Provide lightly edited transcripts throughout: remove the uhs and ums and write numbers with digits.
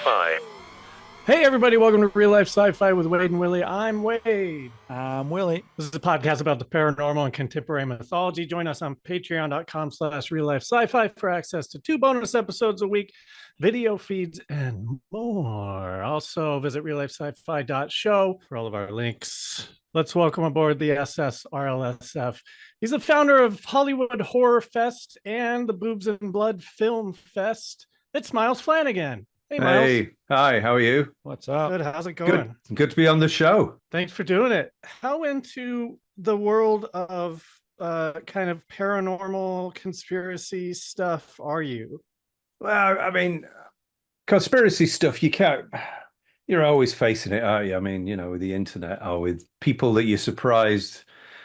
Sci-Fi. Hey, everybody, welcome to Real Life Sci-Fi with Wade and Willie. I'm Wade. I'm Willie. This is a podcast about the paranormal and contemporary mythology. Join us on patreon.com/reallifesci-fi for access to 2 bonus episodes a week, video feeds, and more. Also, visit RealLifeSciFi.show for all of our links. Let's welcome aboard the SS RLSF. He's the founder of Hollywood Horror Fest and the Boobs and Blood Film Fest. It's Miles Flanagan. Hey, Miles. Hey, hi, how are you? What's up? Good. How's it going? Good to be on the show. Thanks for doing it. How into the world of kind of paranormal conspiracy stuff are you? Well, I mean, conspiracy stuff, you're always facing it, aren't you? I mean, with the internet or with people that you're surprised,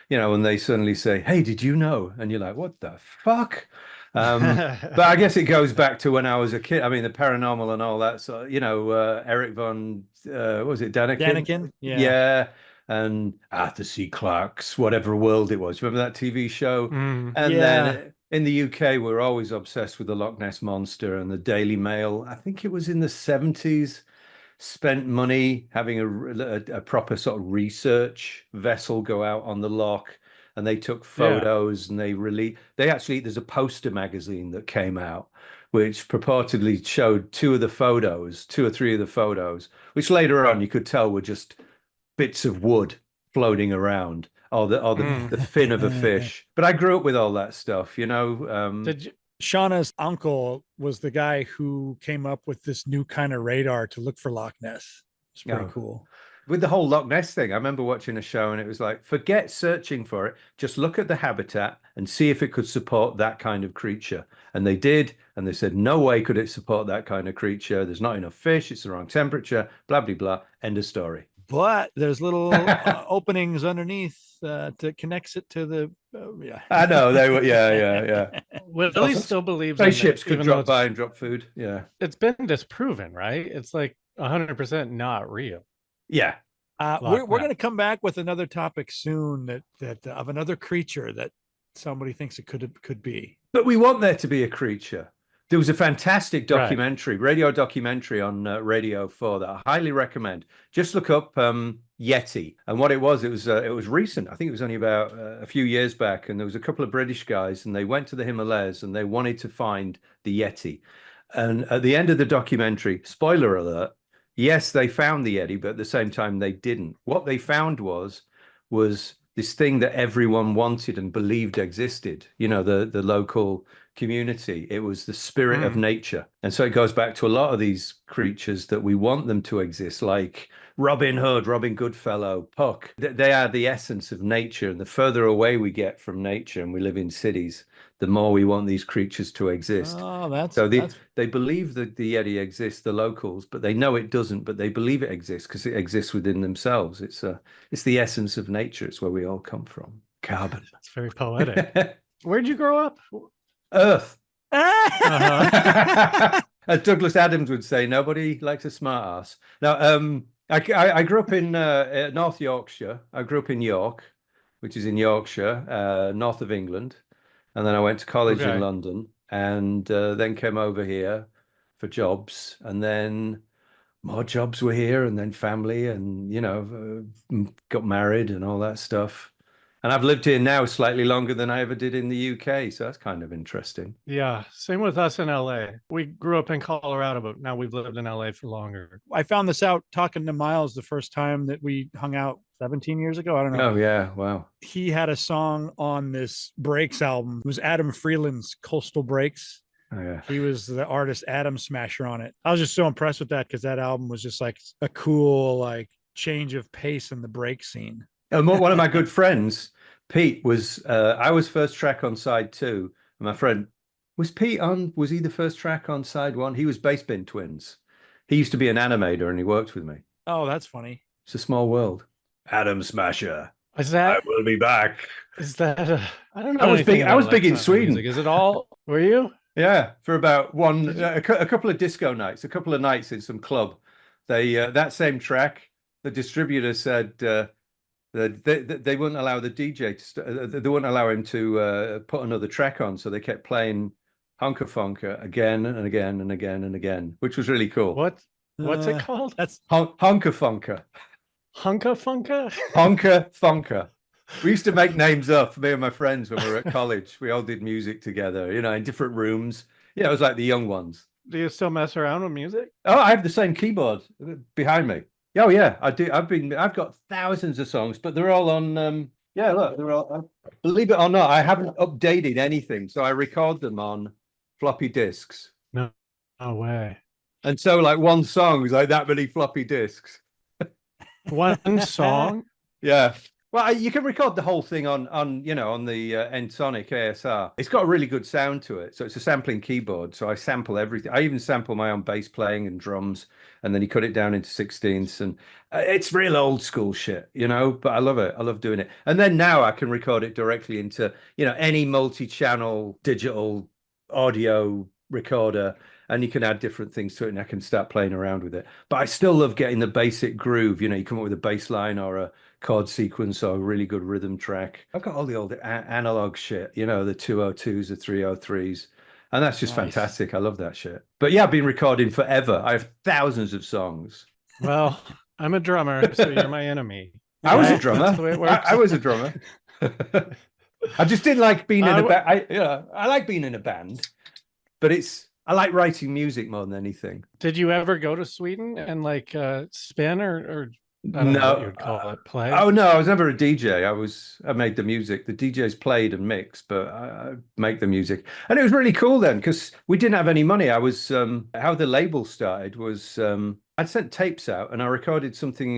and they suddenly say, hey, did you know? And you're like, what the fuck? But I guess it goes back to when I was a kid. I mean, the paranormal and all that. So, Eric von, what was it, Daniken? Daniken, yeah. Yeah. And Arthur C. Clarke's whatever world it was. Remember that TV show? And then in the UK, we're always obsessed with the Loch Ness Monster, and the Daily Mail, I think it was in the 70s, spent money having a proper sort of research vessel go out on the loch. And they took photos and there's a poster magazine that came out, which purportedly showed two or three of the photos, which later on you could tell were just bits of wood floating around or the fin of a fish. But I grew up with all that stuff, Shauna's uncle was the guy who came up with this new kind of radar to look for Loch Ness. It's pretty cool. With the whole Loch Ness thing, I remember watching a show and it was like, forget searching for it. Just look at the habitat and see if it could support that kind of creature. And they did. And they said, no way could it support that kind of creature. There's not enough fish. It's the wrong temperature, blah, blah, blah. End of story. But there's little openings underneath that connects it to the, I know. They were, yeah. Willie still believes spaceships could drop by and drop food. Yeah. It's been disproven, right? It's like 100% not real. Yeah. We're going to come back with another topic soon that of another creature that somebody thinks it could be. But we want there to be a creature. There was a fantastic documentary, radio documentary on Radio 4 that I highly recommend. Just look up Yeti. And what it was recent. I think it was only about a few years back. And there was a couple of British guys and they went to the Himalayas and they wanted to find the Yeti. And at the end of the documentary, spoiler alert, yes, they found the Yeti, but at the same time, they didn't. What they found was this thing that everyone wanted and believed existed, the local community. It was the spirit of nature. And so it goes back to a lot of these creatures that we want them to exist, like Robin Hood, Robin Goodfellow, Puck. They are the essence of nature. And the further away we get from nature and we live in cities, the more we want these creatures to exist. They believe that the Yeti exists, the locals, but they know it doesn't, but they believe it exists because it exists within themselves. It's the essence of nature. It's where we all come from. Carbon. That's very poetic. Where'd you grow up? Earth. As Douglas Adams would say, nobody likes a smart ass. Now, I grew up in North Yorkshire. I grew up in York, which is in Yorkshire, north of England. And then I went to college in London and then came over here for jobs. And then more jobs were here and then family and, got married and all that stuff. And I've lived here now slightly longer than I ever did in the UK. So that's kind of interesting. Yeah. Same with us in LA. We grew up in Colorado, but now we've lived in LA for longer. I found this out talking to Miles the first time that we hung out 17 years ago. I don't know. Oh, yeah. Wow. He had a song on this Breaks album. It was Adam Freeland's Coastal Breaks. Oh, yeah. He was the artist Atom Smasher on it. I was just so impressed with that because that album was just like a cool, change of pace in the break scene. And one of my good friends, Pete, I was first track on side 2. And my friend, was he the first track on side 1? He was Bass Bin Twins. He used to be an animator and he worked with me. Oh, that's funny. It's a small world. Atom Smasher. I will be back. Is that I don't know. I was big in Sweden. Music. Is it all? Were you? Yeah, for about a couple of disco nights, a couple of nights in some club. They that same track, the distributor said they wouldn't allow the DJ they wouldn't allow him to put another track on, so they kept playing Honka Fonka again and again and again and again, which was really cool. What What's it called? That's Honka Funka. Hunka Funka? Honka Funka. We used to make names up, me and my friends, when we were at college. We all did music together, in different rooms. Yeah, it was like the young ones. Do you still mess around with music? Oh, I have the same keyboard behind me. Oh yeah, I do. I've got thousands of songs, but they're all on yeah, look, they're all believe it or not, I haven't updated anything. So I record them on floppy disks. No way. And so like one song is like that many floppy disks. One song? Yeah. Well, you can record the whole thing on the Ensoniq ASR. It's got a really good sound to it. So it's a sampling keyboard. So I sample everything. I even sample my own bass playing and drums, and then you cut it down into 16ths. And it's real old school shit, but I love it. I love doing it. And then now I can record it directly into, any multi-channel digital audio recorder, and you can add different things to it, and I can start playing around with it. But I still love getting the basic groove. You come up with a bass line or a chord sequence or a really good rhythm track. I've got all the old analog shit, the 202s, the 303s, and that's just fantastic. I love that shit. But yeah, I've been recording forever. I have thousands of songs. Well, I'm a drummer, so you're my enemy. I was a drummer. That's the way it works. I was a drummer. I just didn't like being in a band. I like being in a band, but I like writing music more than anything. Did you ever go to Sweden and spin or I don't know what you'd call it, play? Oh no, I was never a DJ. I made the music. The DJs played and mixed, but I make the music. And it was really cool then because we didn't have any money. I was how the label started was I'd sent tapes out and I recorded something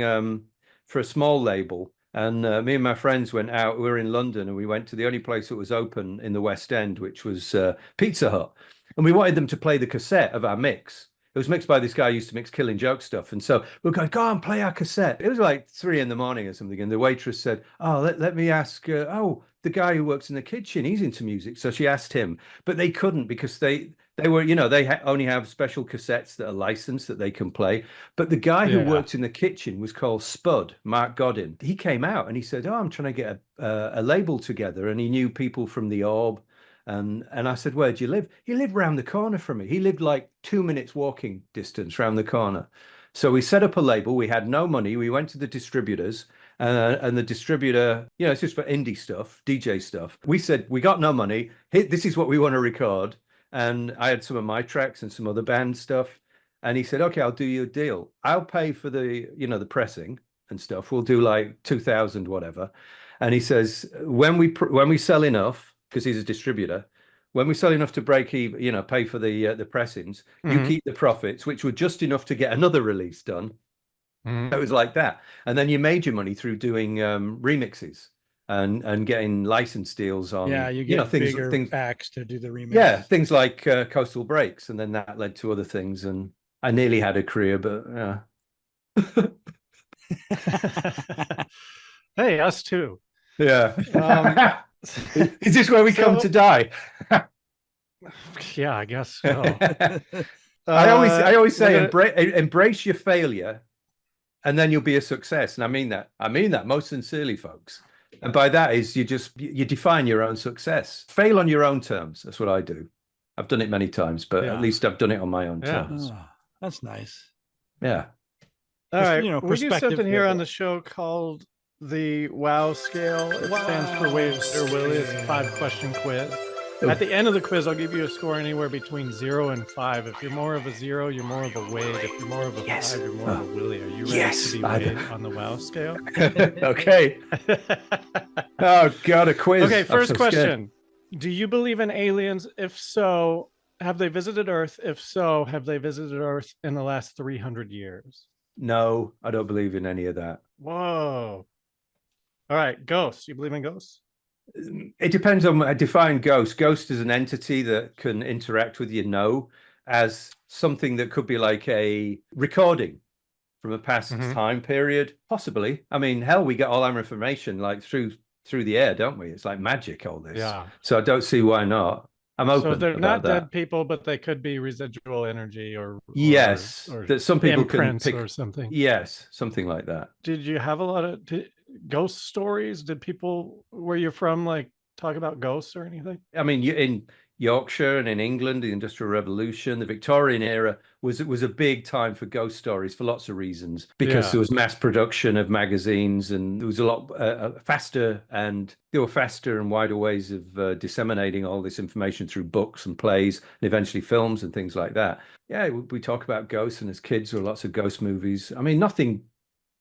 for a small label. And me and my friends went out. We were in London and we went to the only place that was open in the West End, which was Pizza Hut. And we wanted them to play the cassette of our mix. It was mixed by this guy who used to mix Killing Joke stuff. And so we were going, go on, play our cassette. It was like 3 a.m. or something. And the waitress said, oh, let me ask, the guy who works in the kitchen, he's into music. So she asked him, but they couldn't because they were, they only have special cassettes that are licensed that they can play. But the guy who worked in the kitchen was called Spud, Mark Godin. He came out and he said, oh, I'm trying to get a label together. And he knew people from the Orb. And I said, where do you live? He lived round the corner from me. He lived like 2 minutes walking distance round the corner. So we set up a label. We had no money. We went to the distributors and the distributor, it's just for indie stuff, DJ stuff. We said, we got no money. This is what we want to record. And I had some of my tracks and some other band stuff. And he said, okay, I'll do you a deal. I'll pay for the, the pressing and stuff. We'll do like 2,000, whatever. And he says, when we sell enough, because he's a distributor, when we sell enough to break even, pay for the pressings, you keep the profits, which were just enough to get another release done. It was like that. And then you made your money through doing remixes and getting license deals on, you get things backs to do the remix. Yeah, things like Coastal Breaks. And then that led to other things. And I nearly had a career, but Hey, us too. Yeah. Is this where we come to die? Yeah, I guess so. I always say embrace your failure and then you'll be a success. And I mean that most sincerely, folks. And by that is you define your own success. Fail on your own terms. That's what I do. I've done it many times, but at least I've done it on my own terms. Oh, that's nice. Yeah. All right. We do something here on the show called the WOW scale. It stands for WadeandWilly. It's a 5-question quiz. At the end of the quiz, I'll give you a score anywhere between 0 and 5. If you're more of a 0, you're more of a Wade. If you're more of a 5, you're more of a Willy. Are you ready to be Wade on the WOW scale? Okay. Oh, God, a quiz. Okay, first question. Do you believe in aliens? If so, have they visited Earth? If so, have they visited Earth in the last 300 years? No, I don't believe in any of that. Whoa. All right, ghosts. You believe in ghosts? It depends on I define ghost. Ghost is an entity that can interact with you, as something that could be like a recording from a past time period, possibly. I mean, hell, we get all our information like through the air, don't we? It's like magic, all this. Yeah. So I don't see why not. I'm open. So they're about not dead people, but they could be residual energy or that some people can pick or something. Yes, something like that. Did you have a lot of ghost stories? Did people where you're from talk about ghosts or anything? I mean, Yorkshire and in England, the Industrial Revolution, the Victorian era was a big time for ghost stories for lots of reasons, because there was mass production of magazines, and there was a lot faster, and there were faster and wider ways of disseminating all this information through books and plays and eventually films and things like that. Yeah, we talk about ghosts, and as kids there were lots of ghost movies. I mean, nothing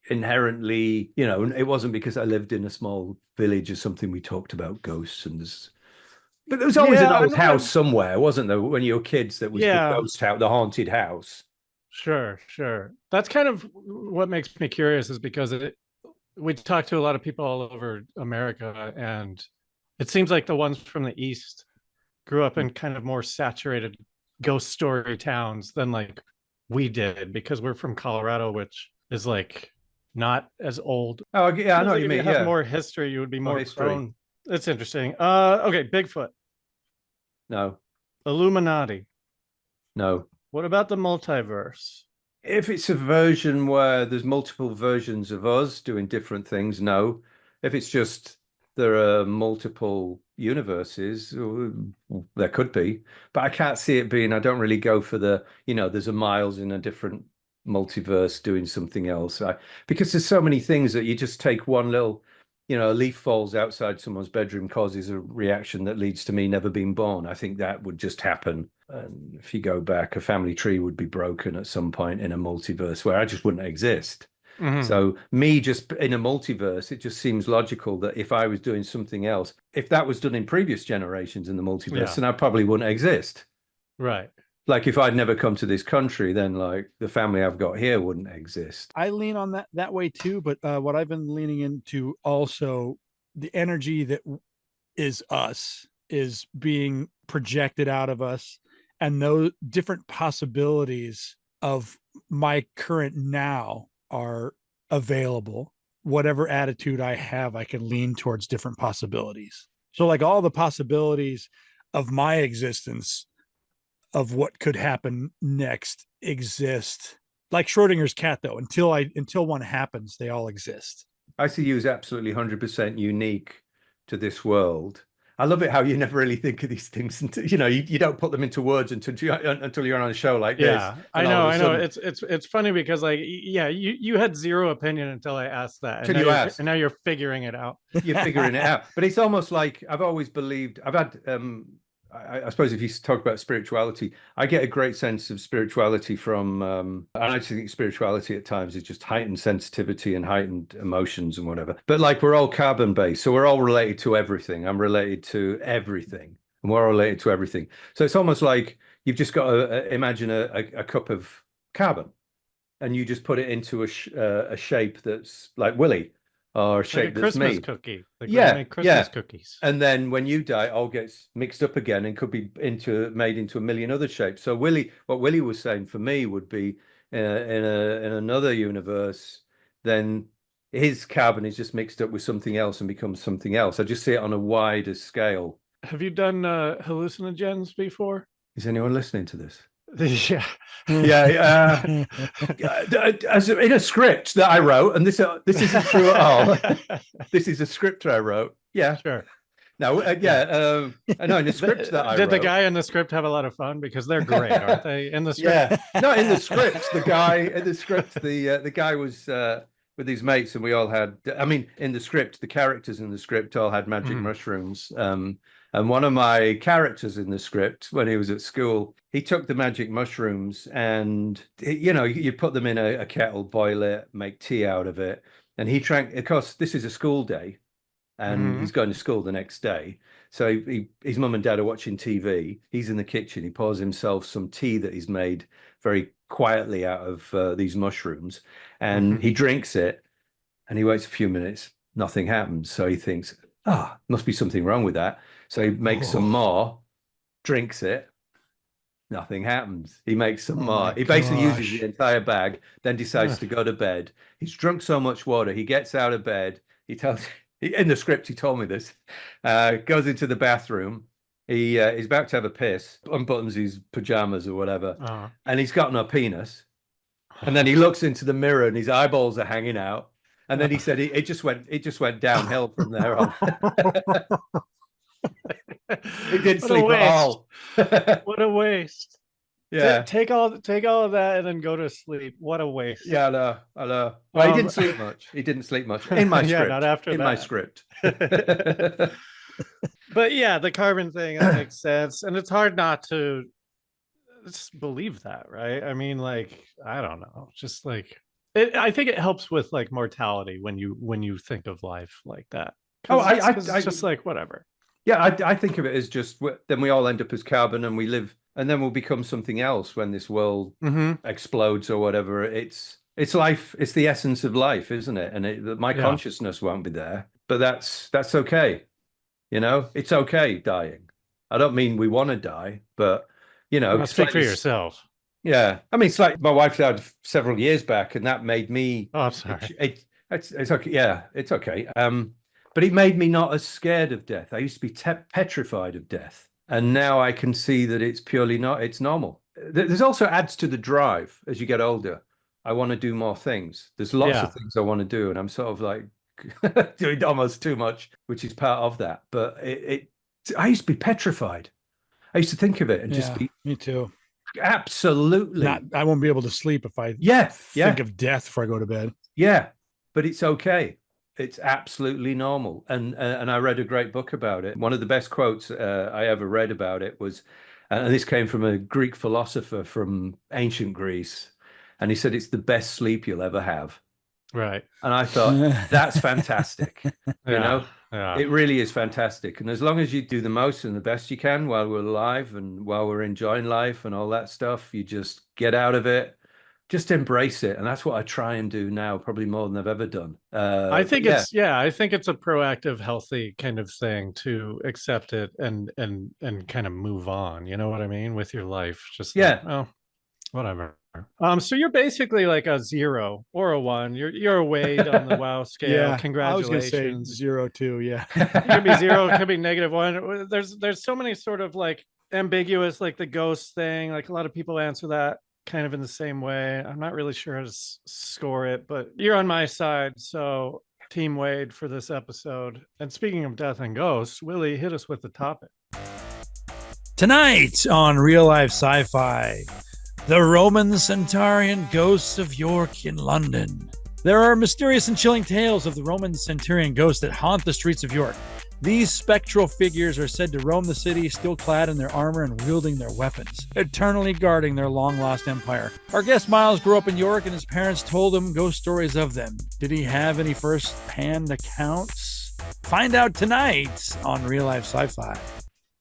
inherently, you know, it wasn't because I lived in a small village or something we talked about ghosts, and but there was always an old house somewhere, wasn't there, when you were kids? That was the ghost house, the haunted house. Sure. That's kind of what makes me curious, is because we talk to a lot of people all over America, and it seems like the ones from the East grew up in kind of more saturated ghost story towns than like we did, because we're from Colorado, which is like not as old. Oh, yeah, I know what you mean. If you have more history, you would be more prone. It's interesting. Okay, Bigfoot. No. Illuminati. No. What about the multiverse? If it's a version where there's multiple versions of us doing different things, no. If it's just there are multiple universes, there could be, but I can't see it being. I don't really go for the, you know, there's a Miles in a different multiverse doing something else, because there's so many things that you just take one little, you know, a leaf falls outside someone's bedroom, causes a reaction that leads to me never being born. I think that would just happen. And if you go back, a family tree would be broken at some point in a multiverse where I just wouldn't exist. So me just in a multiverse, it just seems logical that if I was doing something else, if that was done in previous generations in the multiverse, then I probably wouldn't exist. Right. Like if I'd never come to this country, then like the family I've got here wouldn't exist. I lean on that way too, but what I've been leaning into also, the energy that is us is being projected out of us, and those different possibilities of my current now are available. Whatever attitude I have, I can lean towards different possibilities. So like all the possibilities of my existence of what could happen next exist. Like Schrodinger's cat, though, until one happens, they all exist. I see you as absolutely 100% unique to this world. I love it how you never really think of these things until, you know, you don't put them into words until you're on a show like this. Yeah, I know. It's funny because like, yeah, you had zero opinion until I asked that. Until you asked. And now you're figuring it out. You're figuring it out. But it's almost like I've always believed, I've had, I suppose if you talk about spirituality, I get a great sense of spirituality from, and I actually think spirituality at times is just heightened sensitivity and heightened emotions and whatever. But like we're all carbon based, so we're all related to everything. I'm related to everything, and we're all related to everything. So it's almost like you've just got to imagine a cup of carbon, and you just put it into a shape that's like Willy. Or shape like a Christmas cookie. Like Christmas cookies. And then when you die, it all gets mixed up again and could be made into a million other shapes. So what Willy was saying for me would be in another universe, then his carbon is just mixed up with something else and becomes something else. I just see it on a wider scale. Have you done hallucinogens before? Is anyone listening to this? Yeah. As in a script that I wrote, and this isn't true at all. This is a script I wrote. Yeah, sure. No, I know in the script that I did wrote. The guy in the script have a lot of fun, because they're great, aren't they? In the script, yeah, no, in the script, the guy was with his mates, and we all had. I mean, in the script, the characters in the script all had magic mushrooms. And one of my characters in the script, when he was at school, he took the magic mushrooms and, you know, you put them in a kettle, boil it, make tea out of it. And he drank, of course, this is a school day, and he's going to school the next day. So his mum and dad are watching TV. He's in the kitchen. He pours himself some tea that he's made very quietly out of these mushrooms. And he drinks it, and he waits a few minutes. Nothing happens. So he thinks, must be something wrong with that. So he makes some more, drinks it, nothing happens. He makes some more. He basically uses the entire bag, then decides to go to bed. He's drunk so much water, he gets out of bed. In the script, he told me this, goes into the bathroom. He's about to have a piss, unbuttons his pajamas or whatever, and he's got no penis. And then he looks into the mirror and his eyeballs are hanging out. And then he said it just went downhill from there on. He didn't sleep at all. What a waste. Yeah. Take all of that and then go to sleep. What a waste. Yeah, I know. Well, he didn't sleep much. He didn't sleep much in my script. Yeah, not after my that. script. But yeah, the carbon thing, that makes sense. And it's hard not to just believe that, right? I mean, like, I don't know. Just like I think it helps with like mortality when you think of life like that. Oh, it's just like whatever. Yeah, I think of it as just then we all end up as carbon and we live, and then we'll become something else when this world explodes or whatever. It's life. It's the essence of life, isn't it? And my consciousness won't be there, but that's okay. It's okay dying. I don't mean we want to die, but speak for yourself. Yeah, I mean, it's like my wife died several years back, and that made me. Oh, I'm sorry. It's okay. Yeah, it's okay. But it made me not as scared of death. I used to be petrified of death. And now I can see that it's purely not, it's normal. There's also adds to the drive as you get older. I want to do more things. There's lots of things I want to do. And I'm sort of like doing almost too much, which is part of that. But I used to be petrified. I used to think of it and just be. Me too. Absolutely. I won't be able to sleep if I think of death before I go to bed. Yeah, but it's okay. It's absolutely normal. And I read a great book about it. One of the best quotes I ever read about it was, and this came from a Greek philosopher from ancient Greece. And he said, it's the best sleep you'll ever have. Right. And I thought, that's fantastic. Yeah. It really is fantastic. And as long as you do the most and the best you can while we're alive and while we're enjoying life and all that stuff, you just get out of it. Just embrace it, and that's what I try and do now, probably more than I've ever done. I think it's a proactive, healthy kind of thing to accept it and kind of move on. You know what I mean? With your life, just whatever. So you're basically like a 0 or a 1. You're a Wade on the WoW scale. Yeah, Congratulations. I was gonna say 0 too. Yeah, it could be 0, it could be -1. There's so many sort of like ambiguous, like the ghost thing. Like a lot of people answer that kind of in the same way. I'm not really sure how to score it, but you're on my side. So Team Wade for this episode. And speaking of death and ghosts, Willie, hit us with the topic. Tonight on Real Life Sci-Fi, the Roman Centurion ghosts of York in London. There are mysterious and chilling tales of the Roman Centurion ghosts that haunt the streets of York. These spectral figures are said to roam the city, still clad in their armor and wielding their weapons, eternally guarding their long-lost empire. Our guest Miles grew up in York, and his parents told him ghost stories of them. Did he have any first-hand accounts? Find out tonight on Real Life Sci-Fi.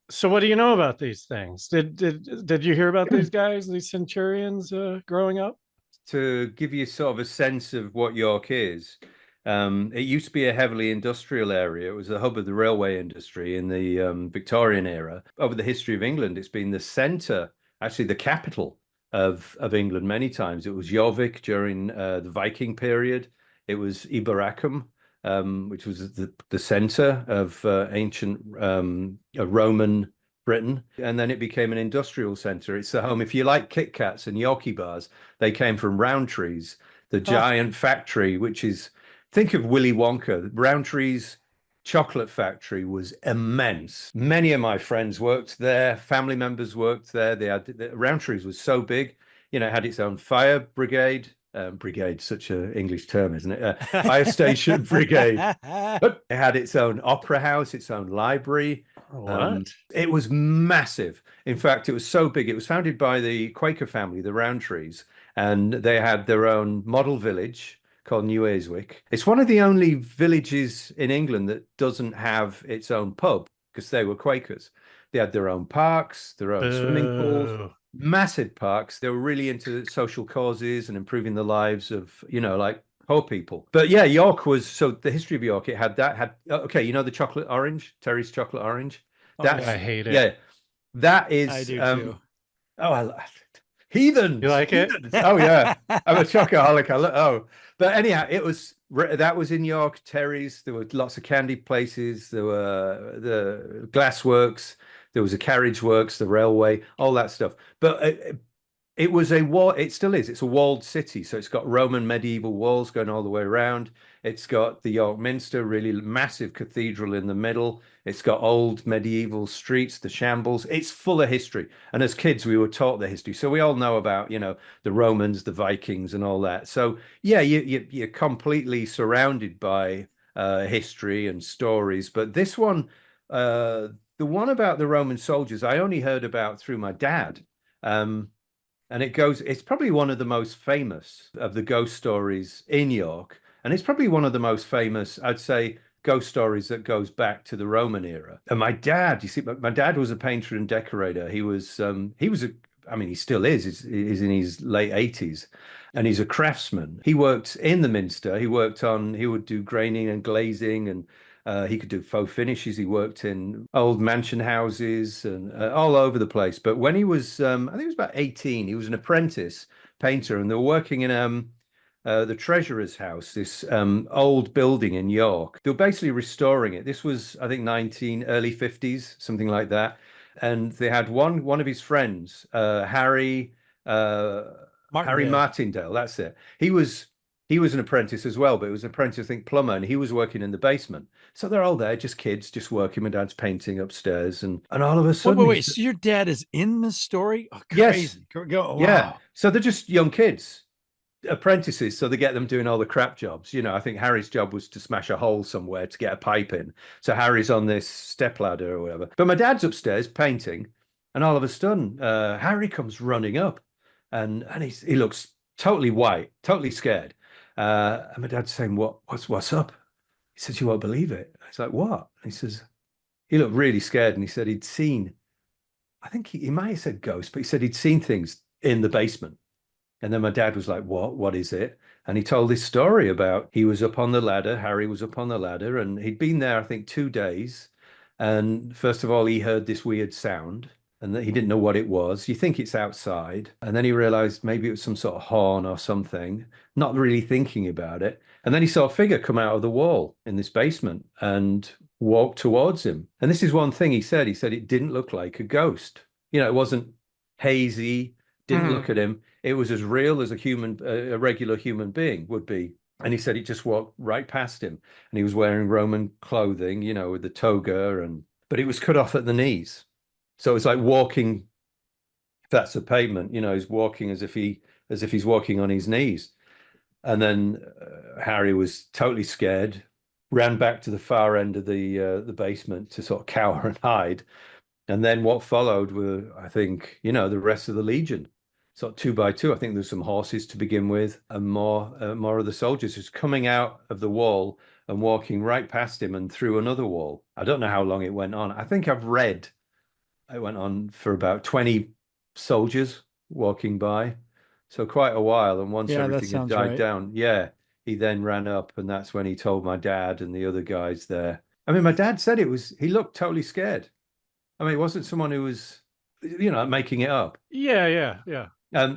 So what do you know about these things? Did you hear about these guys, these centurions growing up? To give you sort of a sense of what York is, it used to be a heavily industrial area. It was the hub of the railway industry in the Victorian era. Over the history of England, it's been the centre, actually the capital of England many times. It was Jorvik during the Viking period. It was Iberacum, which was the centre of ancient Roman Britain. And then it became an industrial centre. It's the home, if you like Kit Kats and Yorkie bars, they came from Rowntree's, the giant factory, which is... Think of Willy Wonka. Rowntree's chocolate factory was immense. Many of my friends worked there. Family members worked there. Rowntree's was so big. It had its own fire brigade. Brigade, such an English term, isn't it? Fire station brigade. But it had its own opera house, its own library. What? It was massive. In fact, it was so big. It was founded by the Quaker family, the Rowntrees, and they had their own model village called New Ayswick. It's one of the only villages in England that doesn't have its own pub because they were Quakers. They had their own parks, their own swimming pools, massive parks. They were really into social causes and improving the lives of, like poor people. But yeah, York was, so the history of York, it had the chocolate orange, Terry's chocolate orange. I hate it. Yeah, that is. I do too. Heathens. You like it? Oh yeah, I'm a chocoholic. But anyhow, that was in York. Terry's. There were lots of candy places. There were the glassworks. There was a carriage works, the railway, all that stuff. But It was a wall. It still is. It's a walled city. So it's got Roman medieval walls going all the way around. It's got the York Minster, really massive cathedral in the middle. It's got old medieval streets, the shambles. It's full of history. And as kids, we were taught the history. So we all know about, the Romans, the Vikings, and all that. So yeah, you're completely surrounded by history and stories. But this one, the one about the Roman soldiers, I only heard about through my dad. And it's probably one of the most famous of the ghost stories in York. And it's probably one of the most famous, I'd say, ghost stories that goes back to the Roman era. And my dad, you see, my dad was a painter and decorator. He still is. He's in his late 80s, and he's a craftsman. He worked in the Minster. He would do graining and glazing, and he could do faux finishes. He worked in old mansion houses and all over the place. But when he was, I think he was about 18, he was an apprentice painter, and they were working in the Treasurer's house, this old building in York. They were basically restoring it. This was, I think, early 50s, something like that. And they had one of his friends, Harry Martindale. That's it. He was an apprentice as well, but he was an apprentice, I think, plumber, and he was working in the basement. So they're all there, just kids, just working. My dad's painting upstairs, and all of a sudden, wait. So your dad is in this story? Oh, crazy. Yes. Wow. Yeah. So they're just young kids, apprentices. So they get them doing all the crap jobs. I think Harry's job was to smash a hole somewhere to get a pipe in. So Harry's on this stepladder or whatever. But my dad's upstairs painting, and all of a sudden, Harry comes running up, and he looks totally white, totally scared. And my dad's saying, what's up? He says, you won't believe it. I was like, what? And he says, he looked really scared. And he said he'd seen, I think he might have said ghost, but he said he'd seen things in the basement. And then my dad was like, what is it? And he told this story about he was up on the ladder. Harry was up on the ladder, and he'd been there, I think, 2 days. And first of all, he heard this weird sound, and that he didn't know what it was. You think it's outside. And then he realized maybe it was some sort of horn or something, not really thinking about it. And then he saw a figure come out of the wall in this basement and walk towards him. And this is one thing he said. He said it didn't look like a ghost. It wasn't hazy, didn't look at him. It was as real as a regular human being would be. And he said it just walked right past him. And he was wearing Roman clothing, with the toga, but it was cut off at the knees. So it's like walking, if that's a pavement, he's walking as if he's walking on his knees. And then Harry was totally scared, ran back to the far end of the basement to sort of cower and hide. And then what followed were, I think, the rest of the Legion. Sort of 2 by 2. I think there's some horses to begin with, and more of the soldiers just coming out of the wall and walking right past him and through another wall. I don't know how long it went on. I think I've read it went on for about 20 soldiers walking by. So quite a while. And once everything had died down, he then ran up, and that's when he told my dad and the other guys there. I mean, my dad said he looked totally scared. I mean, it wasn't someone who was, making it up. Yeah.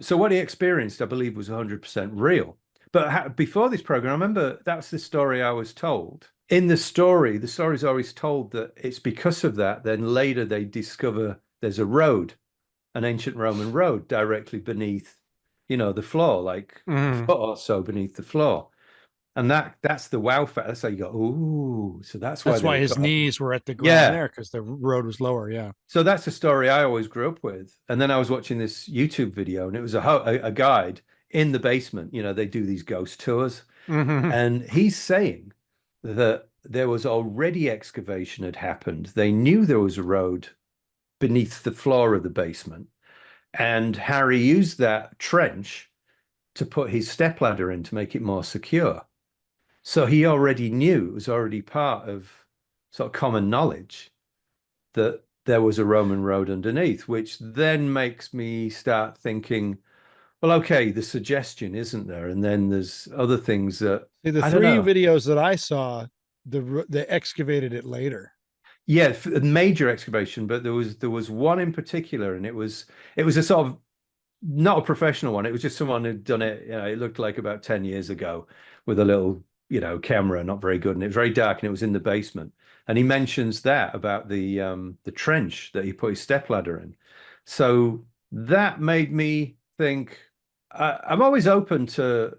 So what he experienced, I believe, was 100% real. But before this program, I remember that's the story I was told. In the story's always told that it's because of that. Then later they discover there's a road, an ancient Roman road directly beneath, the floor, like a foot or so beneath the floor. And that's the wow factor. That's how you go, ooh. So that's why his knees were at the ground there, because the road was lower. Yeah. So that's the story I always grew up with. And then I was watching this YouTube video, and it was a guide in the basement. They do these ghost tours. And he's saying that there was already excavation had happened. They knew there was a road beneath the floor of the basement. And Harry used that trench to put his stepladder in to make it more secure. So he already knew, it was already part of sort of common knowledge that there was a Roman road underneath, which then makes me start thinking, well, okay, the suggestion isn't there. And then there's other things that the 3 videos that I saw, they excavated it later. Yeah, a major excavation, but there was one in particular, and it was a sort of not a professional one. It was just someone who'd done it. It looked like about 10 years ago with a little, camera, not very good, and it was very dark, and it was in the basement. And he mentions that about the trench that he put his stepladder in. So that made me think I'm always open to,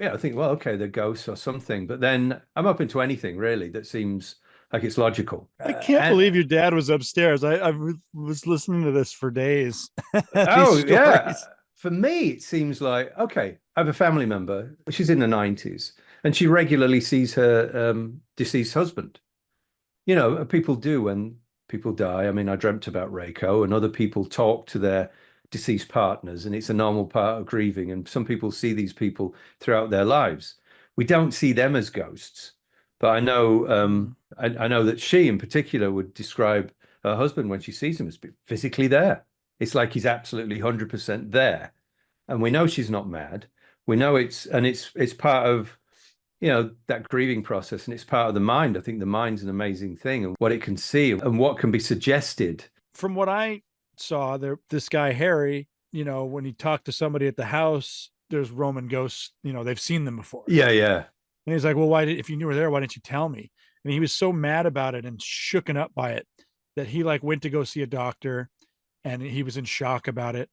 I think, well, okay, they're ghosts or something, but then I'm open to anything really that seems like it's logical. I can't believe your dad was upstairs. I was listening to this for days. Oh, yeah. For me, it seems like, okay, I have a family member. She's in the 90s and she regularly sees her deceased husband. People do when people die. I mean, I dreamt about Reiko, and other people talk to their deceased partners, and it's a normal part of grieving. And some people see these people throughout their lives. We don't see them as ghosts, but I know I know that she in particular would describe her husband when she sees him as physically there. It's like he's absolutely 100% there. And we know she's not mad. We know it's part of, that grieving process, and it's part of the mind. I think the mind's an amazing thing, and what it can see and what can be suggested. From what I saw there, this guy, Harry, when he talked to somebody at the house, there's Roman ghosts, they've seen them before. Yeah. Yeah. And he's like, well, if you were there, why didn't you tell me? And he was so mad about it and shooken up by it that he went to go see a doctor, and he was in shock about it.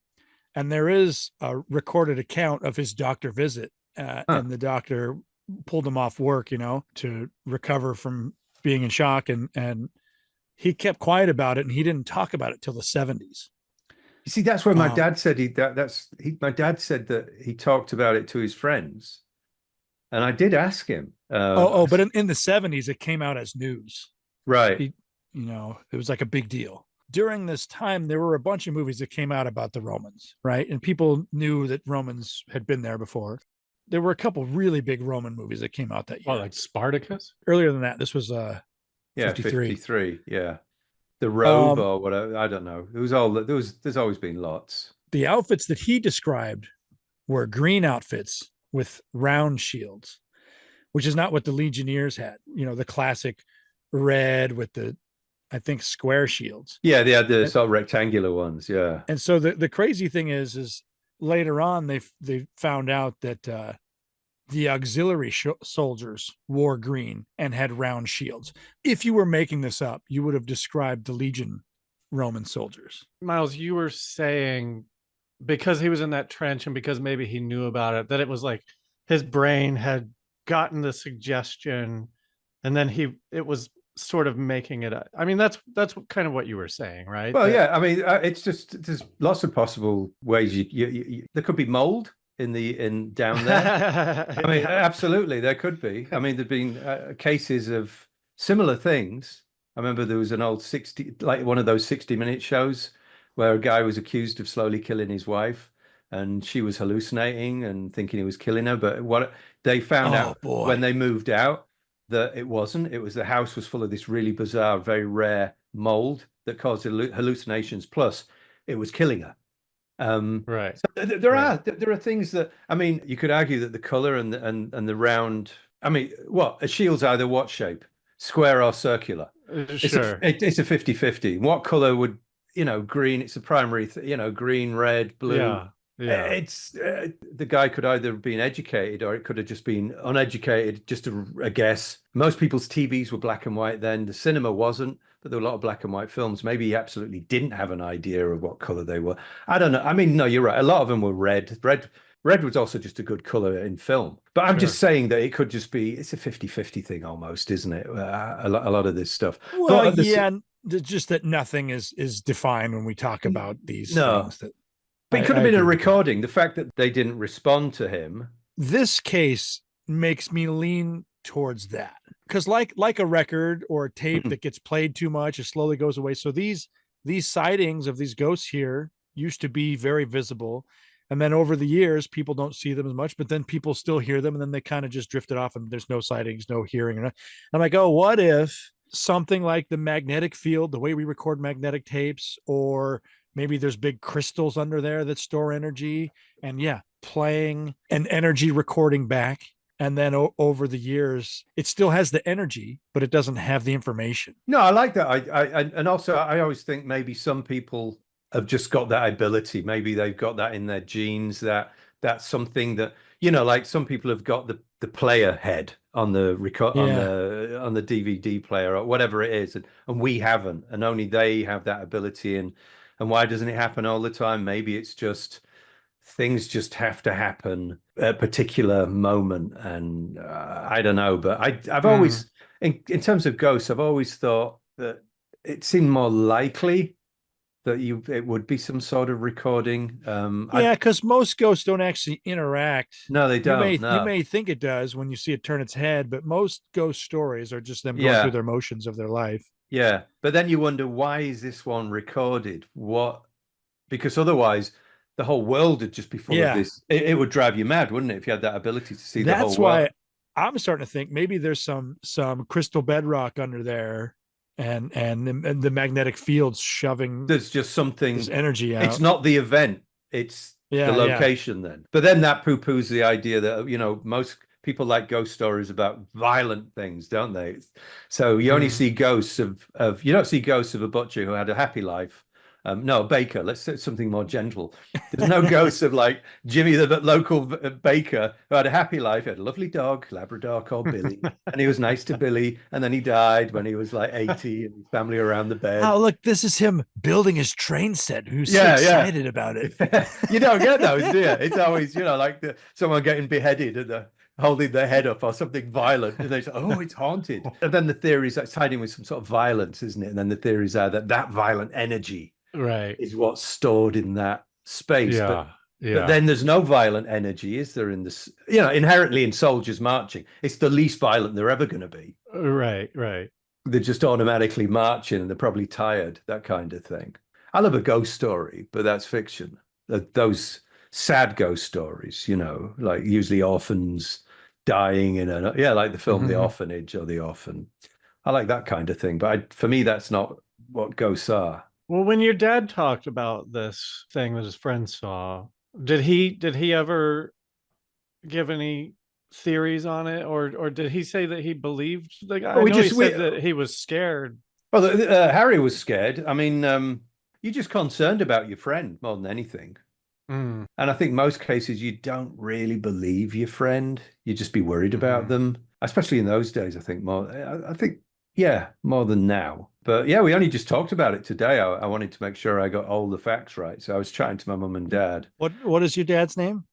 And there is a recorded account of his doctor visit, and the doctor pulled him off work, to recover from being in shock. And he kept quiet about it, and he didn't talk about it till the 70s. You see, that's where my dad said my dad said that he talked about it to his friends. And I did ask him. But in the 70s, it came out as news. Right. It was like a big deal. During this time, there were a bunch of movies that came out about the Romans, right? And people knew that Romans had been there before. There were a couple really big Roman movies that came out that year. Oh, like Spartacus? Earlier than that, this was 53. 53, yeah. The robe or whatever, I don't know. There's always been lots. The outfits that he described were green outfits with round shields, which is not what the Legionnaires had. The classic red with the, I think, square shields. Yeah, they had the sort of rectangular ones. Yeah. And so the crazy thing is later on they found out that the auxiliary soldiers wore green and had round shields. If you were making this up, you would have described the Legion Roman soldiers. Miles, you were saying because he was in that trench and because maybe he knew about it, that it was like his brain had gotten the suggestion and then it was sort of making it up. I mean, that's kind of what you were saying, right? Well, yeah. I mean, it's just, there's lots of possible ways. There could be mold in down there. I mean, absolutely, there could be. I mean, there've been cases of similar things. I remember there was an old one of those 60-minute shows where a guy was accused of slowly killing his wife, and she was hallucinating and thinking he was killing her. But what they found out when they moved out, that it wasn't. It was the house was full of this really bizarre, very rare mold that caused hallucinations. Plus, it was killing her. Right. So there are things that, I mean, you could argue that the color and the round. I mean, a shield's either what shape, square or circular. Sure. It's a 50-50. What color would green? It's a primary. Green, red, blue. Yeah. Yeah. It's the guy could either have been educated or it could have just been uneducated, just a guess. Most people's TVs were black and white then. The cinema wasn't, but there were a lot of black and white films. Maybe he absolutely didn't have an idea of what color they were. I don't know. I mean, no, you're right. A lot of them were red. Red was also just a good color in film. But I'm just saying that it could just be, it's a 50-50 thing almost, isn't it? A lot of this stuff. Well, just that nothing is defined when we talk about these things. But it could have been a recording. The fact that they didn't respond to him. This case makes me lean towards that. Because like a record or a tape that gets played too much, it slowly goes away. So these sightings of these ghosts here used to be very visible. And then over the years, people don't see them as much, but then people still hear them. And then they kind of just drifted off and there's no sightings, no hearing. I'm like, oh, what if something like the magnetic field, the way we record magnetic tapes, or maybe there's big crystals under there that store energy, and playing an energy recording back. And then over the years, it still has the energy, but it doesn't have the information. No, I like that. And also I always think maybe some people have just got that ability. Maybe they've got that in their genes, that's something that, like some people have got the player head on the on the DVD player or whatever it is. And we haven't, and only they have that ability. And why doesn't it happen all the time? Maybe it's just things just have to happen at a particular moment. And I don't know, but I've always, in terms of ghosts, I've always thought that it seemed more likely that it would be some sort of recording. Yeah, because most ghosts don't actually interact. No, they don't. You may think it does when you see it turn its head, but most ghost stories are just them going through their motions of their life. Yeah, but then you wonder, why is this one recorded? Because otherwise the whole world would just be full of this. It would drive you mad, wouldn't it, if you had that ability to see the whole world? That's why I'm starting to think maybe there's some crystal bedrock under there, and the magnetic fields shoving. There's just something, there's energy out. It's not the event, it's the location then. But then that poo-poos the idea that, most people like ghost stories about violent things, don't they? So you only see ghosts of you don't see ghosts of a butcher who had a happy life. No, baker. Let's say something more gentle. There's no ghosts of like Jimmy, the local baker, who had a happy life. He had a lovely dog, Labrador called Billy, and he was nice to Billy. And then he died when he was like 80, and his family around the bed. Oh, look, this is him building his train set. Who's so excited about it? You don't get those, do you? It's always, like someone getting beheaded and holding their head up or something violent, and they say, "Oh, it's haunted." And then the theory is that's hiding with some sort of violence, isn't it? And then the theories are that violent energy is what's stored in that space. But then there's no violent energy, is there, in this, inherently in soldiers marching? It's the least violent they're ever going to be. Right. They're just automatically marching and they're probably tired, that kind of thing. I love a ghost story, but that's fiction. Those sad ghost stories, like usually orphans dying in like the film The Orphanage or The Orphan. I like that kind of thing, but for me, that's not what ghosts are. Well, when your dad talked about this thing that his friend saw, did he ever give any theories on it, or did he say that he believed the guy? He said that he was scared. Well, Harry was scared. I mean, you're just concerned about your friend more than anything. And I think most cases you don't really believe your friend. You just be worried about them, especially in those days. I think more. More than now. But we only just talked about it today. I wanted to make sure I got all the facts right. So I was chatting to my mum and dad. What is your dad's name?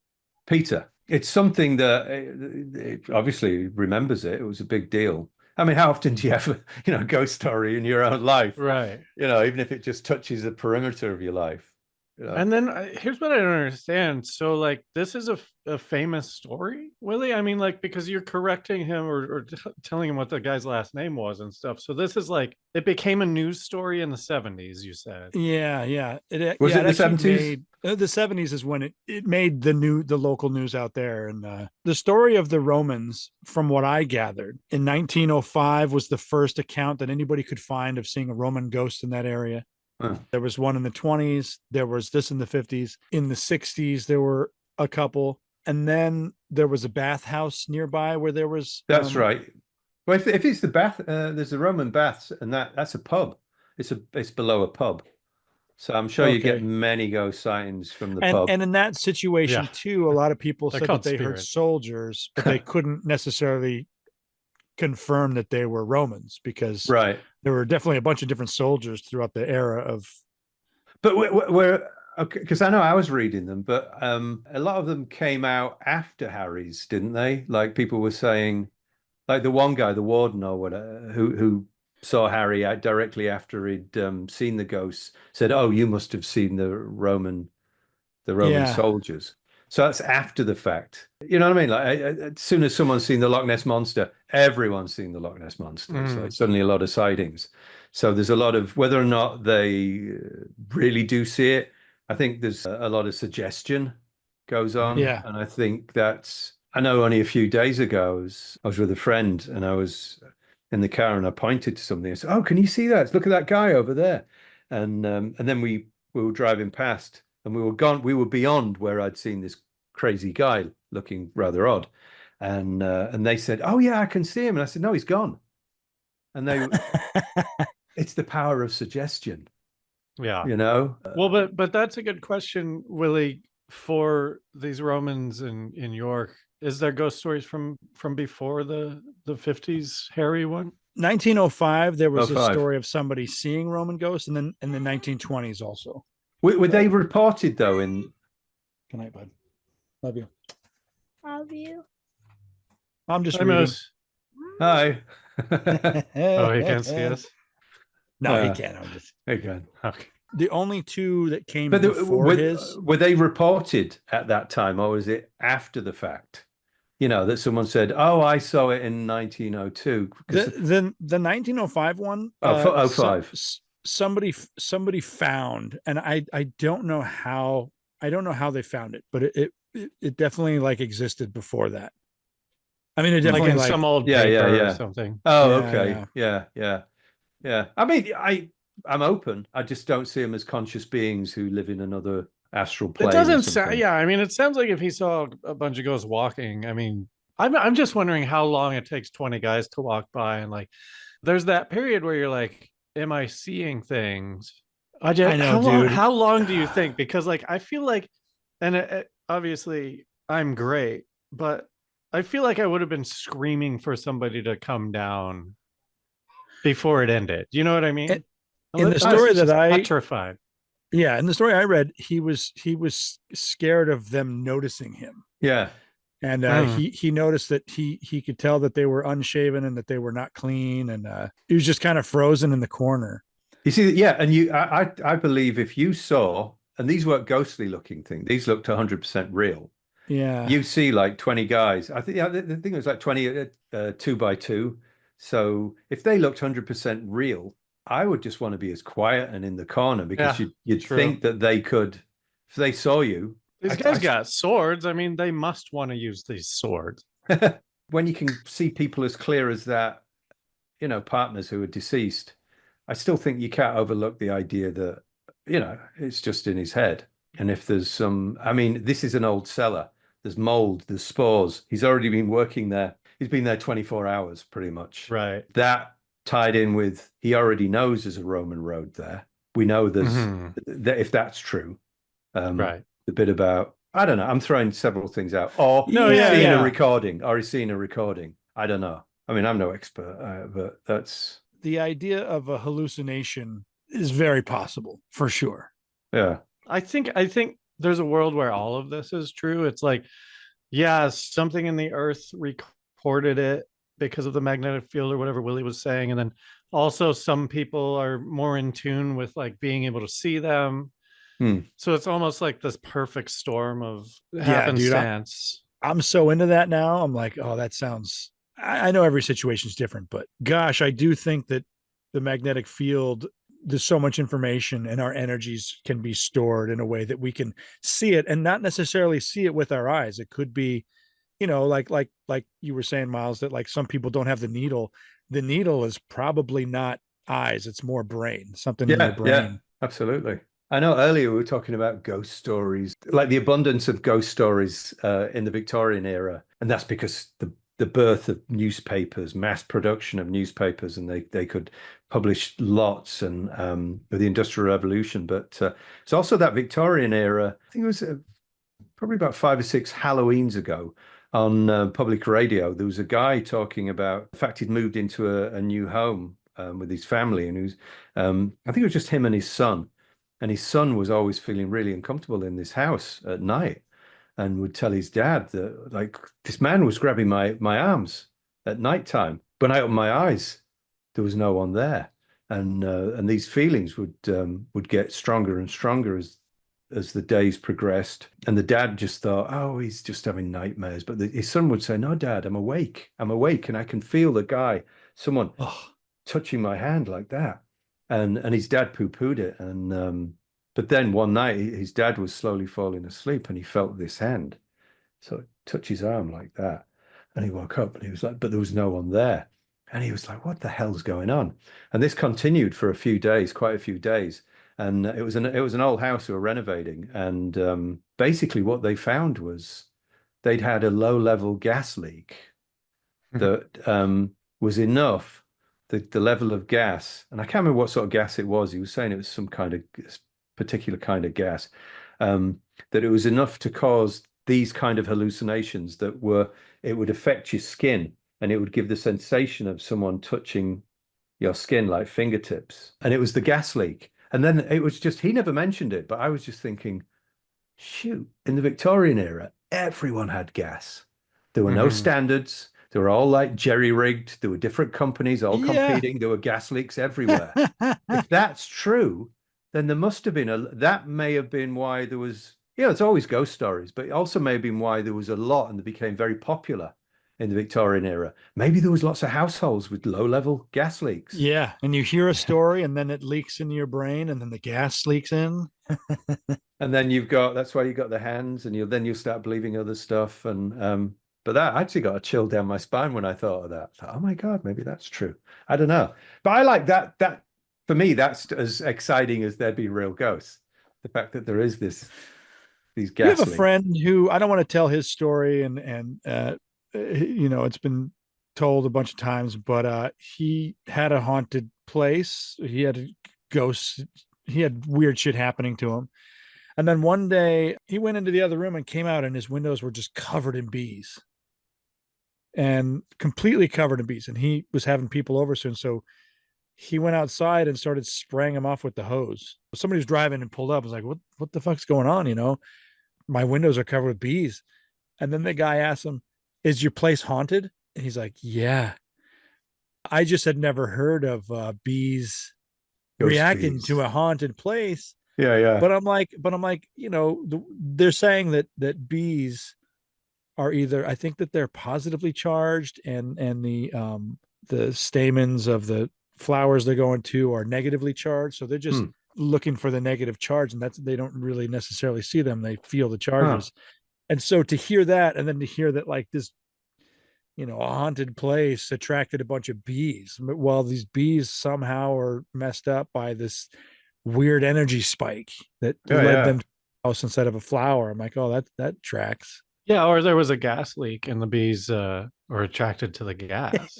Peter. It's something that it obviously remembers it. It was a big deal. I mean, how often do you have a ghost story in your own life? Right. Even if it just touches the perimeter of your life. And then here's what I don't understand. So, like, this is a famous story, Willie? I mean, like, because you're correcting him or telling him what the guy's last name was and stuff. So this is like, it became a news story in the 70s, you said. Yeah. Was it the 70s? The 70s is when it made the local news out there. And the story of the Romans, from what I gathered, in 1905 was the first account that anybody could find of seeing a Roman ghost in that area. There was one in the 20s. There was this in the 50s. In the 60s, there were a couple. And then there was a bathhouse nearby where there was. That's right. Well, if it's the bath, there's the Roman baths, and that's a pub. It's below a pub. So I'm sure you get many ghost sightings from the pub. And in that situation, too, a lot of people said that they heard soldiers, but they couldn't necessarily confirm that they were Romans, because there were definitely a bunch of different soldiers throughout the era of. But we're okay, because I know I was reading them, but a lot of them came out after Harry's, didn't they? Like people were saying, like the one guy, the warden or whatever, who saw Harry out directly after he'd seen the ghosts, said, "Oh, you must have seen the Roman soldiers." So that's after the fact. You know what I mean? Like as soon as someone's seen the Loch Ness Monster, everyone's seen the Loch Ness Monster. So it's suddenly a lot of sightings. So there's a lot of, whether or not they really do see it, I think there's a lot of suggestion goes on. Yeah. And I think I know only a few days ago, I was with a friend and I was in the car and I pointed to something. I said, "Oh, can you see that? Look at that guy over there." And then we were driving past. And we were gone. We were beyond where I'd seen this crazy guy looking rather odd, and they said, "Oh yeah, I can see him." And I said, "No, he's gone." And it's the power of suggestion. Yeah, Well, but that's a good question, Willie. For these Romans in York, is there ghost stories from before the 50s Harry one? 1905, there was a story of somebody seeing Roman ghosts, and then in the 1920s also. Were they reported though in Good night, bud. Love you. Love you. I'm just Hi, reading. Moose. Hi. Oh, he can't see us. No, he Yeah. can't. I'm just Again. Okay. the only two that came But before his. were they reported at that time, or was it after the fact? You know, that someone said, "Oh, I saw it in 1902." The 1905 one. Oh, 05. Somebody found, and I don't know how they found it, but it definitely like existed before that. I mean, it Like definitely in like some old Yeah, paper yeah, or yeah. something. Oh, Yeah, okay. Yeah. I mean, I'm open. I just don't see them as conscious beings who live in another astral plane. It or doesn't something. sound. Yeah, I mean, it sounds like if he saw a bunch of ghosts walking. I mean, I'm just wondering how long it takes 20 guys to walk by, and like, there's that period where you're like, "Am I seeing things?" I know, dude. How long do you think? Because like, I feel like, and obviously, I'm great, but I feel like I would have been screaming for somebody to come down before it ended. You know what I mean? In the story that petrified. Yeah, in the story I read, he was scared of them noticing him. Yeah. And he noticed that he could tell that they were unshaven and that they were not clean, and he was just kind of frozen in the corner. You see, yeah, and I believe if you saw, and these weren't ghostly looking things, these looked 100% real. Yeah, You see like 20 guys. I think the thing was like 20 2 by 2. So if they looked 100% real, I would just want to be as quiet and in the corner, because you'd think that they could, if they saw you. These guys got swords. I mean, they must want to use these swords. When you can see people as clear as that, you know, partners who are deceased, I still think you can't overlook the idea that, you know, it's just in his head. And if there's some, I mean, this is an old cellar. There's mold, there's spores. He's already been working there. He's been there 24 hours, pretty much. Right. That tied in with, he already knows there's a Roman road there. We know there's, that if that's true. Right. The bit about, I don't know, I'm throwing several things out. Or a recording, or he's seen a recording. I don't know. I mean, I'm no expert, but that's... The idea of a hallucination is very possible, for sure. Yeah. I think there's a world where all of this is true. It's like, yeah, something in the earth recorded it because of the magnetic field or whatever Willie was saying. And then also some people are more in tune with like being able to see them. So it's almost like this perfect storm of happenstance. Dude, I'm so into that now. I'm like, oh, that sounds, I know every situation is different, but gosh, I do think that the magnetic field, there's so much information, and our energies can be stored in a way that we can see it, and not necessarily see it with our eyes. It could be, you know, like you were saying, Miles, that like some people don't have the needle. The needle is probably not eyes. It's more brain, something in your brain. Yeah, absolutely. I know earlier we were talking about ghost stories, like the abundance of ghost stories in the Victorian era. And that's because the birth of newspapers, mass production of newspapers, and they could publish lots, and with the Industrial Revolution. But it's also that Victorian era. I think it was probably about 5 or 6 Halloweens ago on public radio. There was a guy talking about the fact he'd moved into a new home with his family, and he was, I think it was just him and his son. And his son was always feeling really uncomfortable in this house at night, and would tell his dad that, like, this man was grabbing my arms at nighttime. When I opened my eyes, there was no one there. And these feelings would get stronger and stronger as the days progressed. And the dad just thought, oh, he's just having nightmares. But his son would say, no, Dad, I'm awake. I'm awake, and I can feel the guy, someone touching my hand like that. And his dad poo-pooed it. And but then one night his dad was slowly falling asleep, and he felt this hand so it touched his arm like that. And he woke up, and he was like, but there was no one there. And he was like, what the hell's going on? And this continued for a few days, quite a few days. And it was an old house they were renovating. And basically what they found was they'd had a low-level gas leak that was enough. The level of gas, and I can't remember what sort of gas it was. He was saying it was some kind of particular kind of gas, that it was enough to cause these kind of hallucinations that it would affect your skin, and it would give the sensation of someone touching your skin like fingertips. And it was the gas leak. And then it was just, he never mentioned it, but I was just thinking, shoot, in the Victorian era, everyone had gas. There were no Mhm. standards. They were all like jerry-rigged. There were different companies all Yeah. competing. There were gas leaks everywhere. If that's true, then there must have been that may have been why there was, it's always ghost stories, but it also may have been why there was a lot and they became very popular in the Victorian era. Maybe there was lots of households with low-level gas leaks. Yeah. And you hear a story and then it leaks into your brain and then the gas leaks in. And then that's why you got the hands, and you'll start believing other stuff. And but that actually got a chill down my spine when I thought of that. I thought, oh my God, maybe that's true. I don't know. But I like that. That for me, that's as exciting as there be real ghosts. The fact that there is these You gas have a leaks. friend who, I don't want to tell his story, and it's been told a bunch of times, but he had a haunted place. He had ghosts. He had weird shit happening to him. And then one day he went into the other room and came out and his windows were just covered in bees and completely covered in bees. And he was having people over soon. So he went outside and started spraying them off with the hose. Somebody was driving and pulled up. I was like, what the fuck's going on? My windows are covered with bees. And then the guy asked him, is your place haunted? And he's like, yeah. I just had never heard of bees Ghost reacting bees. to a haunted place. Yeah. But I'm like, they're saying that bees are either, I think that they're positively charged and the stamens of the flowers they're going to are negatively charged. So they're just looking for the negative charge, and they don't really necessarily see them. They feel the charges. And so to hear that, and then to hear that like this, a haunted place attracted a bunch of bees, while these bees somehow are messed up by this weird energy spike that led them to a house instead of a flower. I'm like, oh, that tracks. Yeah, or there was a gas leak and the bees were attracted to the gas,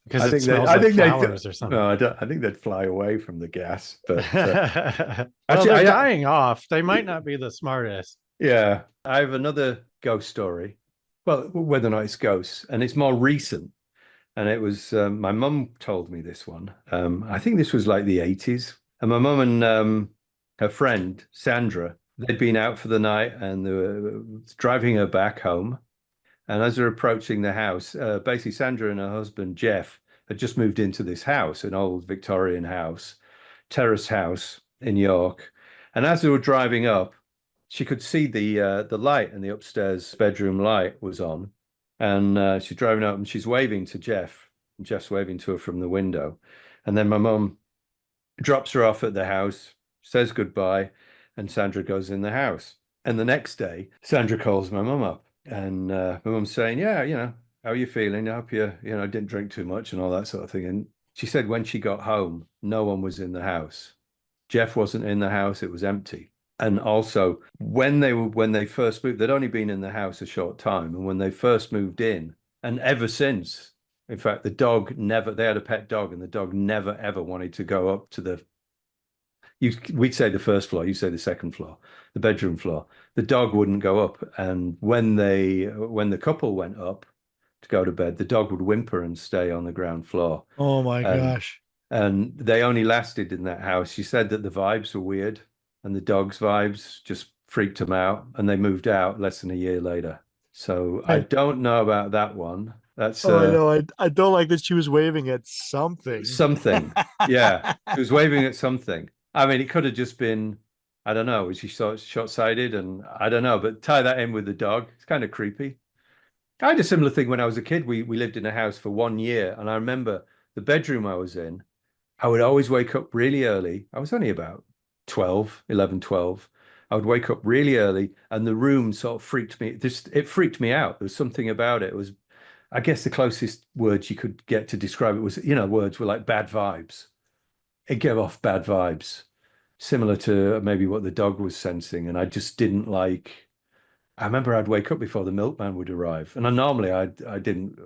because it smells like flowers or something. No, I think they'd fly away from the gas. But well, actually, they're dying off. They might not be the smartest. Yeah, I have another ghost story. Well, whether or not it's ghosts, and it's more recent. And it was my mum told me this one. I think this was like the 80s. And my mum and her friend Sandra, they'd been out for the night and they were driving her back home. And as they're approaching the house, basically Sandra and her husband Jeff had just moved into this house, an old Victorian house, terrace house in York. And as they were driving up, she could see the light, and the upstairs bedroom light was on. And she's driving up and she's waving to Jeff. And Jeff's waving to her from the window. And then my mum drops her off at the house, says goodbye, and Sandra goes in the house. And the next day, Sandra calls my mum up. And my mum's saying, yeah, how are you feeling? I hope you didn't drink too much and all that sort of thing. And she said when she got home, no one was in the house. Jeff wasn't in the house. It was empty. And also, when they first moved, they'd only been in the house a short time. And when they first moved in, and ever since, in fact, they had a pet dog, and the dog never, ever wanted to go up to we'd say the first floor, you say the second floor, the bedroom floor. The dog wouldn't go up. And when the couple went up to go to bed, the dog would whimper and stay on the ground floor. Oh my gosh. And they only lasted in that house. She said that the vibes were weird. And the dog's vibes just freaked them out, and they moved out less than a year later. So I don't know about that one. That's I know. I don't like that she was waving at something. Something. Yeah. She was waving at something. I mean, it could have just been, I don't know, was she short-sighted? And I don't know, but tie that in with the dog. It's kind of creepy. I had a similar thing when I was a kid. We lived in a house for 1 year, and I remember the bedroom I was in, I would always wake up really early. I was only about 11, 12. I would wake up really early, and the room sort of freaked me. It freaked me out. There was something about it. It was, I guess the closest words you could get to describe it was, words were like bad vibes. It gave off bad vibes, similar to maybe what the dog was sensing. And I just didn't like, I remember I'd wake up before the milkman would arrive. And I didn't,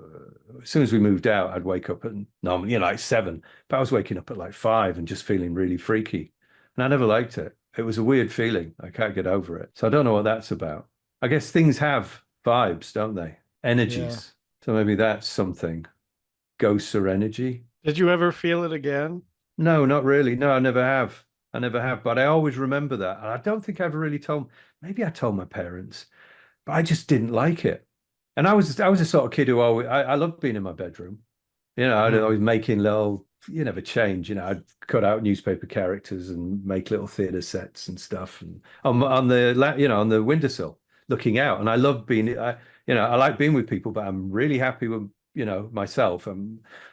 as soon as we moved out, I'd wake up at normally, like 7, but I was waking up at like 5 and just feeling really freaky. And I never liked it. It was a weird feeling. I can't get over it. So I don't know what that's about. I guess things have vibes, don't they? Energies. Yeah. So maybe that's something. Ghosts or energy. Did you ever feel it again? No, not really. No, I never have. I never have, but I always remember that. And I don't think I ever really told, maybe I told my parents, but I just didn't like it. And I was a sort of kid who always, I loved being in my bedroom. I'd always making little, you never change, I'd cut out newspaper characters and make little theater sets and stuff, and on the windowsill looking out. And I love being, I like being with people, but I'm really happy with, myself.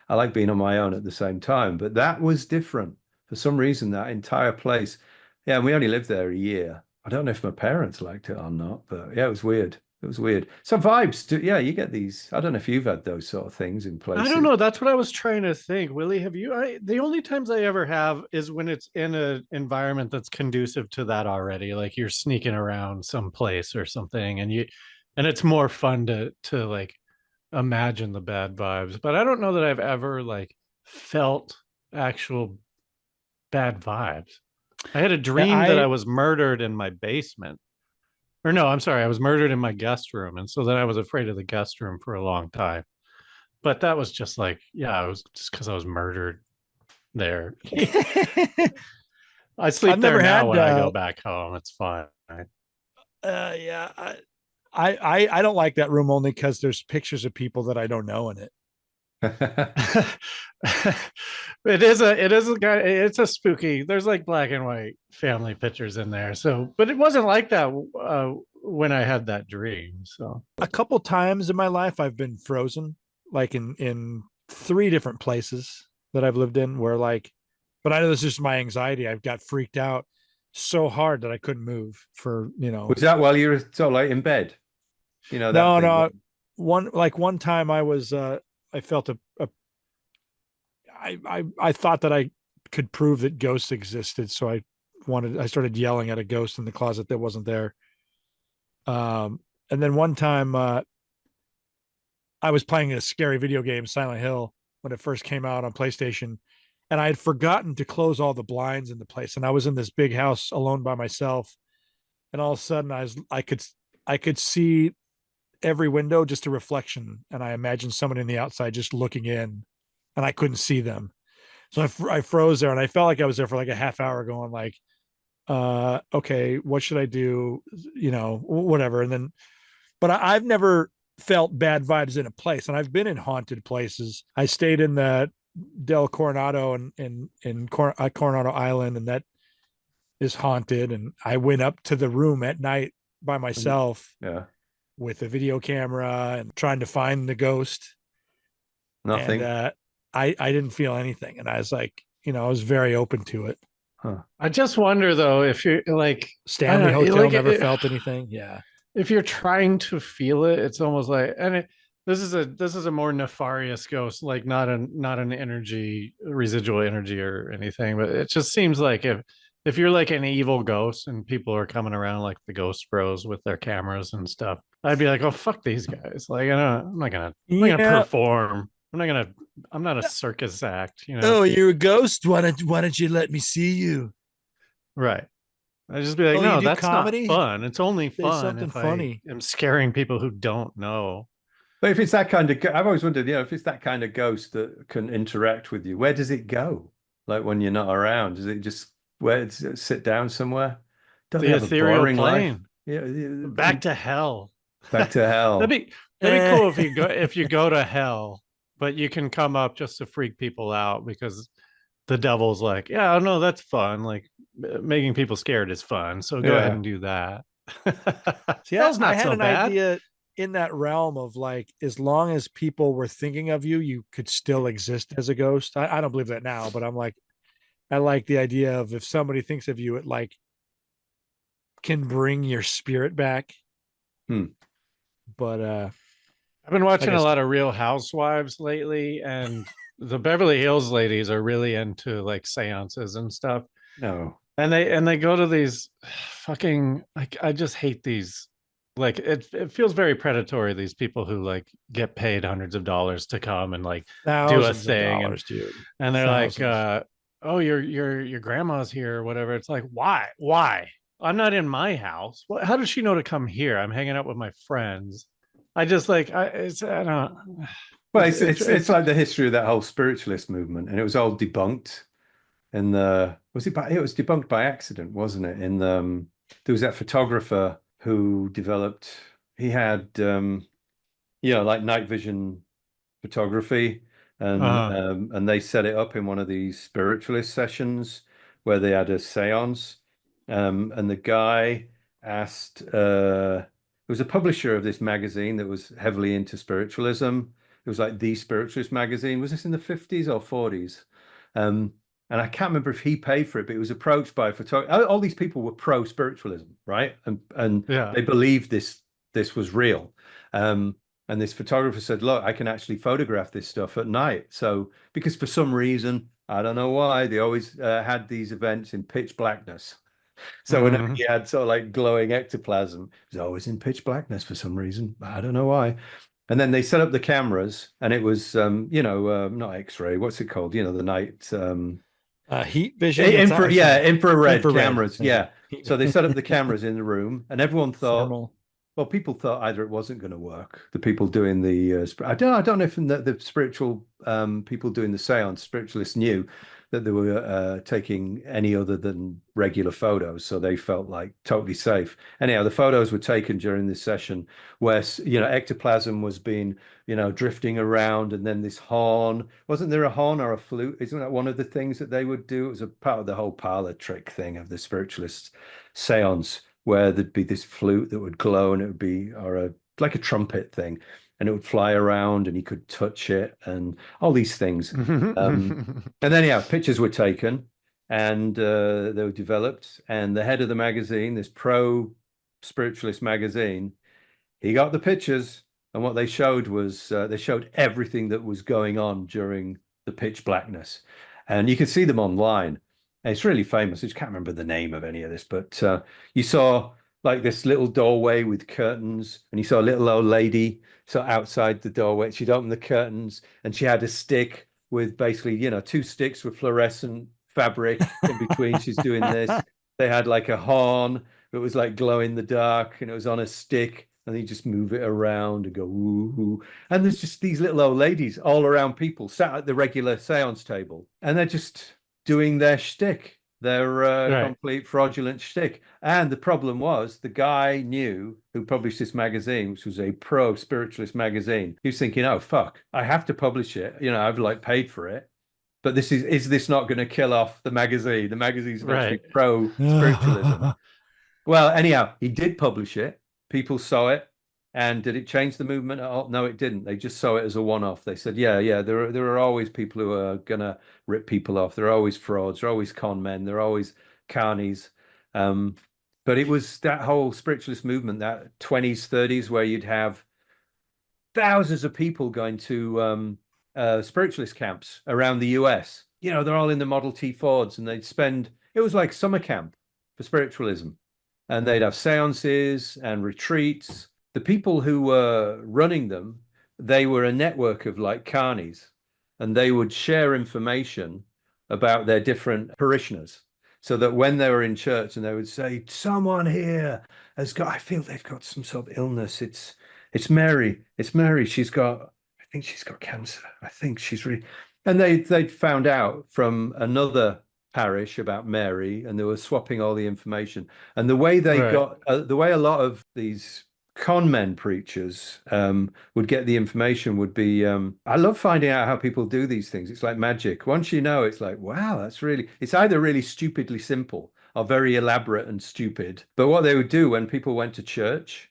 I like being on my own at the same time. But that was different for some reason. That entire place, yeah. And we only lived there a year. I don't know if my parents liked it or not, but yeah, it was weird. It was weird. Some vibes too. Yeah, you get these. I don't know if you've had those sort of things in places. I don't know. That's what I was trying to think. Willie, have you? The only times I ever have is when it's in an environment that's conducive to that already. Like you're sneaking around someplace or something, and it's more fun to like imagine the bad vibes. But I don't know that I've ever like felt actual bad vibes. I had a dream that I was murdered in my basement. Or no, I'm sorry, I was murdered in my guest room. And so then I was afraid of the guest room for a long time. But that was just like, yeah, it was just because I was murdered there. I sleep there now when I go back home. It's fine. Yeah. I don't like that room only because there's pictures of people that I don't know in it. It's a spooky, there's like black and white family pictures in there. So, but it wasn't like that when I had that dream. So a couple times in my life I've been frozen, like in 3 different places that I've lived in, where like, but I know this is just my anxiety. I've got freaked out so hard that I couldn't move for, Was that while you were so late in bed? No. One time I was I felt I thought that I could prove that ghosts existed. So I started yelling at a ghost in the closet that wasn't there. And then one time I was playing a scary video game, Silent Hill, when it first came out on PlayStation, and I had forgotten to close all the blinds in the place. And I was in this big house alone by myself. And all of a sudden I could see every window, just a reflection. And I imagined someone in the outside just looking in, and I couldn't see them. So I froze there, and I felt like I was there for like a half hour going like, okay, what should I do? Whatever. And then, but I've never felt bad vibes in a place, and I've been in haunted places. I stayed in the Del Coronado in Coronado Island, and that is haunted. And I went up to the room at night by myself. Yeah. With a video camera and trying to find the ghost. Nothing. And I didn't feel anything. And I was like, I was very open to it. Huh. I just wonder though, if you're like Stanley Hotel never felt anything. Yeah. If you're trying to feel it, it's almost like, and this is a more nefarious ghost, like not an energy, residual energy or anything, but it just seems like if you're like an evil ghost and people are coming around like the ghost bros with their cameras and stuff, I'd be like, oh, fuck these guys. Like, I'm not gonna perform. I'm not a circus act, Oh, you're a ghost. Why don't you let me see you? Right. I'd just be like, no, that's comedy? Not fun. It's only fun something if funny. I'm scaring people who don't know. But if it's that kind of, I've always wondered, if it's that kind of ghost that can interact with you, where does it go? Like when you're not around, does it just sit down somewhere? Don't The ethereal plane. Life? Yeah, back to hell. Back to hell. That'd be cool if you go to hell, but you can come up just to freak people out because the devil's like, yeah, no, that's fun. Like making people scared is fun. So go ahead and do that. See, I had an idea in that realm of like, as long as people were thinking of you, you could still exist as a ghost. I don't believe that now, but I'm like, I like the idea of if somebody thinks of you, it like can bring your spirit back. But I've been watching a lot of Real Housewives lately, and the Beverly Hills ladies are really into like seances and stuff. No. And they go to these fucking, like, I just hate these. Like it feels very predatory, these people who like get paid hundreds of dollars to come and like do a thing, and they're like, oh, your grandma's here or whatever. It's like, why? I'm not in my house. How does she know to come here? I'm hanging out with my friends. I just like, I don't. Well, it's like the history of that whole spiritualist movement, and it was all debunked. in the it was debunked by accident, wasn't it? In the there was that photographer who developed, he had like night vision photography, and they set it up in one of these spiritualist sessions where they had a seance, and the guy asked it was a publisher of this magazine that was heavily into spiritualism. It was like the Spiritualist magazine. Was this in the 50s or 40s? And I can't remember if he paid for it, but he was approached by a photographer. All these people were pro spiritualism, right? And they believed this was real. And this photographer said, "Look, I can actually photograph this stuff at night." So, because for some reason, I don't know why, they always had these events in pitch blackness. So whenever he had sort of like glowing ectoplasm, it was always in pitch blackness for some reason. I don't know why. And then they set up the cameras, and it was, not X-ray. What's it called? The night. Heat vision. Infrared cameras. Yeah. So they set up the cameras in the room, and everyone thought, Thermal. well, people thought either it wasn't going to work. The people doing the, I don't know if the spiritual people doing the seance, spiritualists knew that they were taking any other than regular photos, so they felt like totally safe. Anyhow, the photos were taken during this session where ectoplasm was being drifting around, and then this horn. Wasn't there a horn or a flute? Isn't that one of the things that they would do? It was a part of the whole parlor trick thing of the spiritualist seance, where there'd be this flute that would glow, and it would be like a trumpet thing, and it would fly around, and he could touch it, and all these things. And then pictures were taken, and they were developed. And the head of the magazine, this pro spiritualist magazine, he got the pictures, and what they showed was they showed everything that was going on during the pitch blackness, and you can see them online. And it's really famous. I just can't remember the name of any of this, but you saw like this little doorway with curtains, and you saw a little old lady outside the doorway. She'd open the curtains, and she had a stick with basically, two sticks with fluorescent fabric in between. She's doing this. They had like a horn that was like glow in the dark, and it was on a stick, and you just move it around and go woo woo. And there's just these little old ladies all around people sat at the regular seance table, and they're just doing their shtick, their complete fraudulent shtick. And the problem was, the guy who published this magazine, which was a pro spiritualist magazine. He was thinking, oh fuck, I have to publish it. I've like paid for it, but is this not going to kill off the magazine? The magazine's supposed to be pro spiritualism. Well, anyhow, he did publish it. People saw it. And did it change the movement at all? No, it didn't. They just saw it as a one-off. They said, yeah, there are always people who are gonna rip people off. There are always frauds. There are always con men. There are always carnies. But it was that whole spiritualist movement, that 20s, 30s, where you'd have thousands of people going to spiritualist camps around the US. They're all in the Model T Fords, and it was like summer camp for spiritualism. And they'd have seances and retreats. The people who were running them, they were a network of like carnies, and they would share information about their different parishioners, so that when they were in church and they would say, someone here I feel they've got some sort of illness. It's Mary. It's Mary. I think she's got cancer. I think she's really, and they'd found out from another parish about Mary, and they were swapping all the information. And the way they got, the way a lot of these con men preachers would get the information would be, I love finding out how people do these things. It's like magic. Once it's like, wow, it's either really stupidly simple or very elaborate and stupid. But what they would do when people went to church,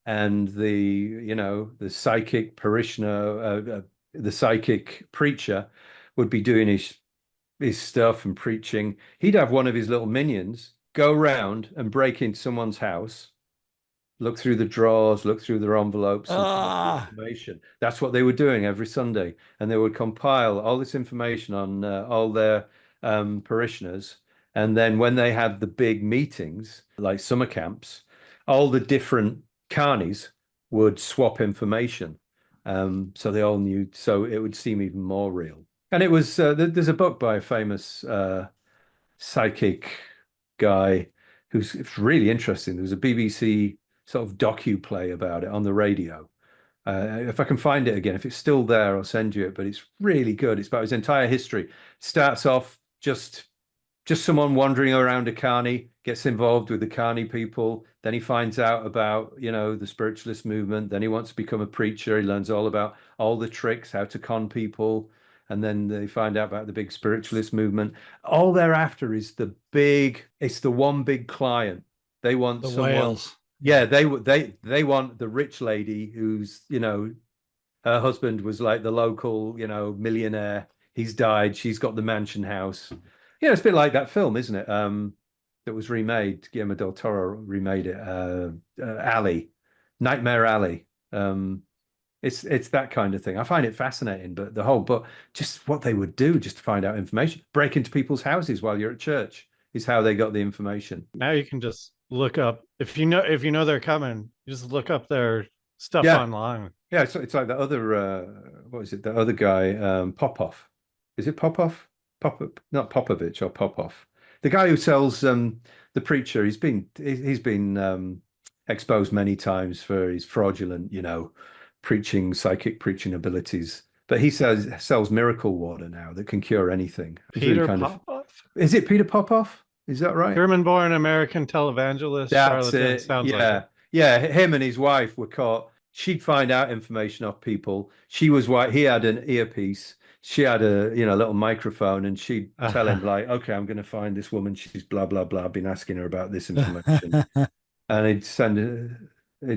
and the psychic parishioner, the psychic preacher would be doing his stuff and preaching, he'd have one of his little minions go around and break into someone's house, look through the drawers, look through their envelopes, and information. That's what they were doing every Sunday. And they would compile all this information on all their parishioners. And then when they had the big meetings, like summer camps, all the different carnies would swap information. So they all knew, so it would seem even more real. And it was, there's a book by a famous psychic guy who's really interesting. There was a BBC sort of docu-play about it on the radio. If I can find it again, if it's still there, I'll send you it, but it's really good. It's about his entire history. Starts off just just someone wandering around a carny, gets involved with the carny people. Then he finds out about, the spiritualist movement. Then he wants to become a preacher. He learns all about all the tricks, how to con people. And then they find out about the big spiritualist movement. All they're after is it's the one big client. They want The someone. whales. Yeah, they want the rich lady who's, her husband was like the local, millionaire. He's died. She's got the mansion house. It's a bit like that film, isn't it? That was remade. Guillermo del Toro remade it. Alley, Nightmare Alley. It's that kind of thing. I find it fascinating, but just what they would do just to find out information, break into people's houses while you're at church is how they got the information. Now you can just look up if you know they're coming. You just look up their stuff online. Yeah, it's like the other what is it? The other guy, Popov. Is it Popov? Not Popovich or Popov. The guy who sells the preacher. He's been exposed many times for his fraudulent, psychic preaching abilities. But he sells miracle water now that can cure anything. Peter Popov? Is it Peter Popov? Is that right? German-born American televangelist. That's charlatan. it. Sounds like it. Yeah. Him and his wife were caught. She'd find out information off people. She was white. He had an earpiece. She had a little microphone, and she'd tell him like, "Okay, I'm going to find this woman. She's blah blah blah. I've been asking her about this information," and he'd send her.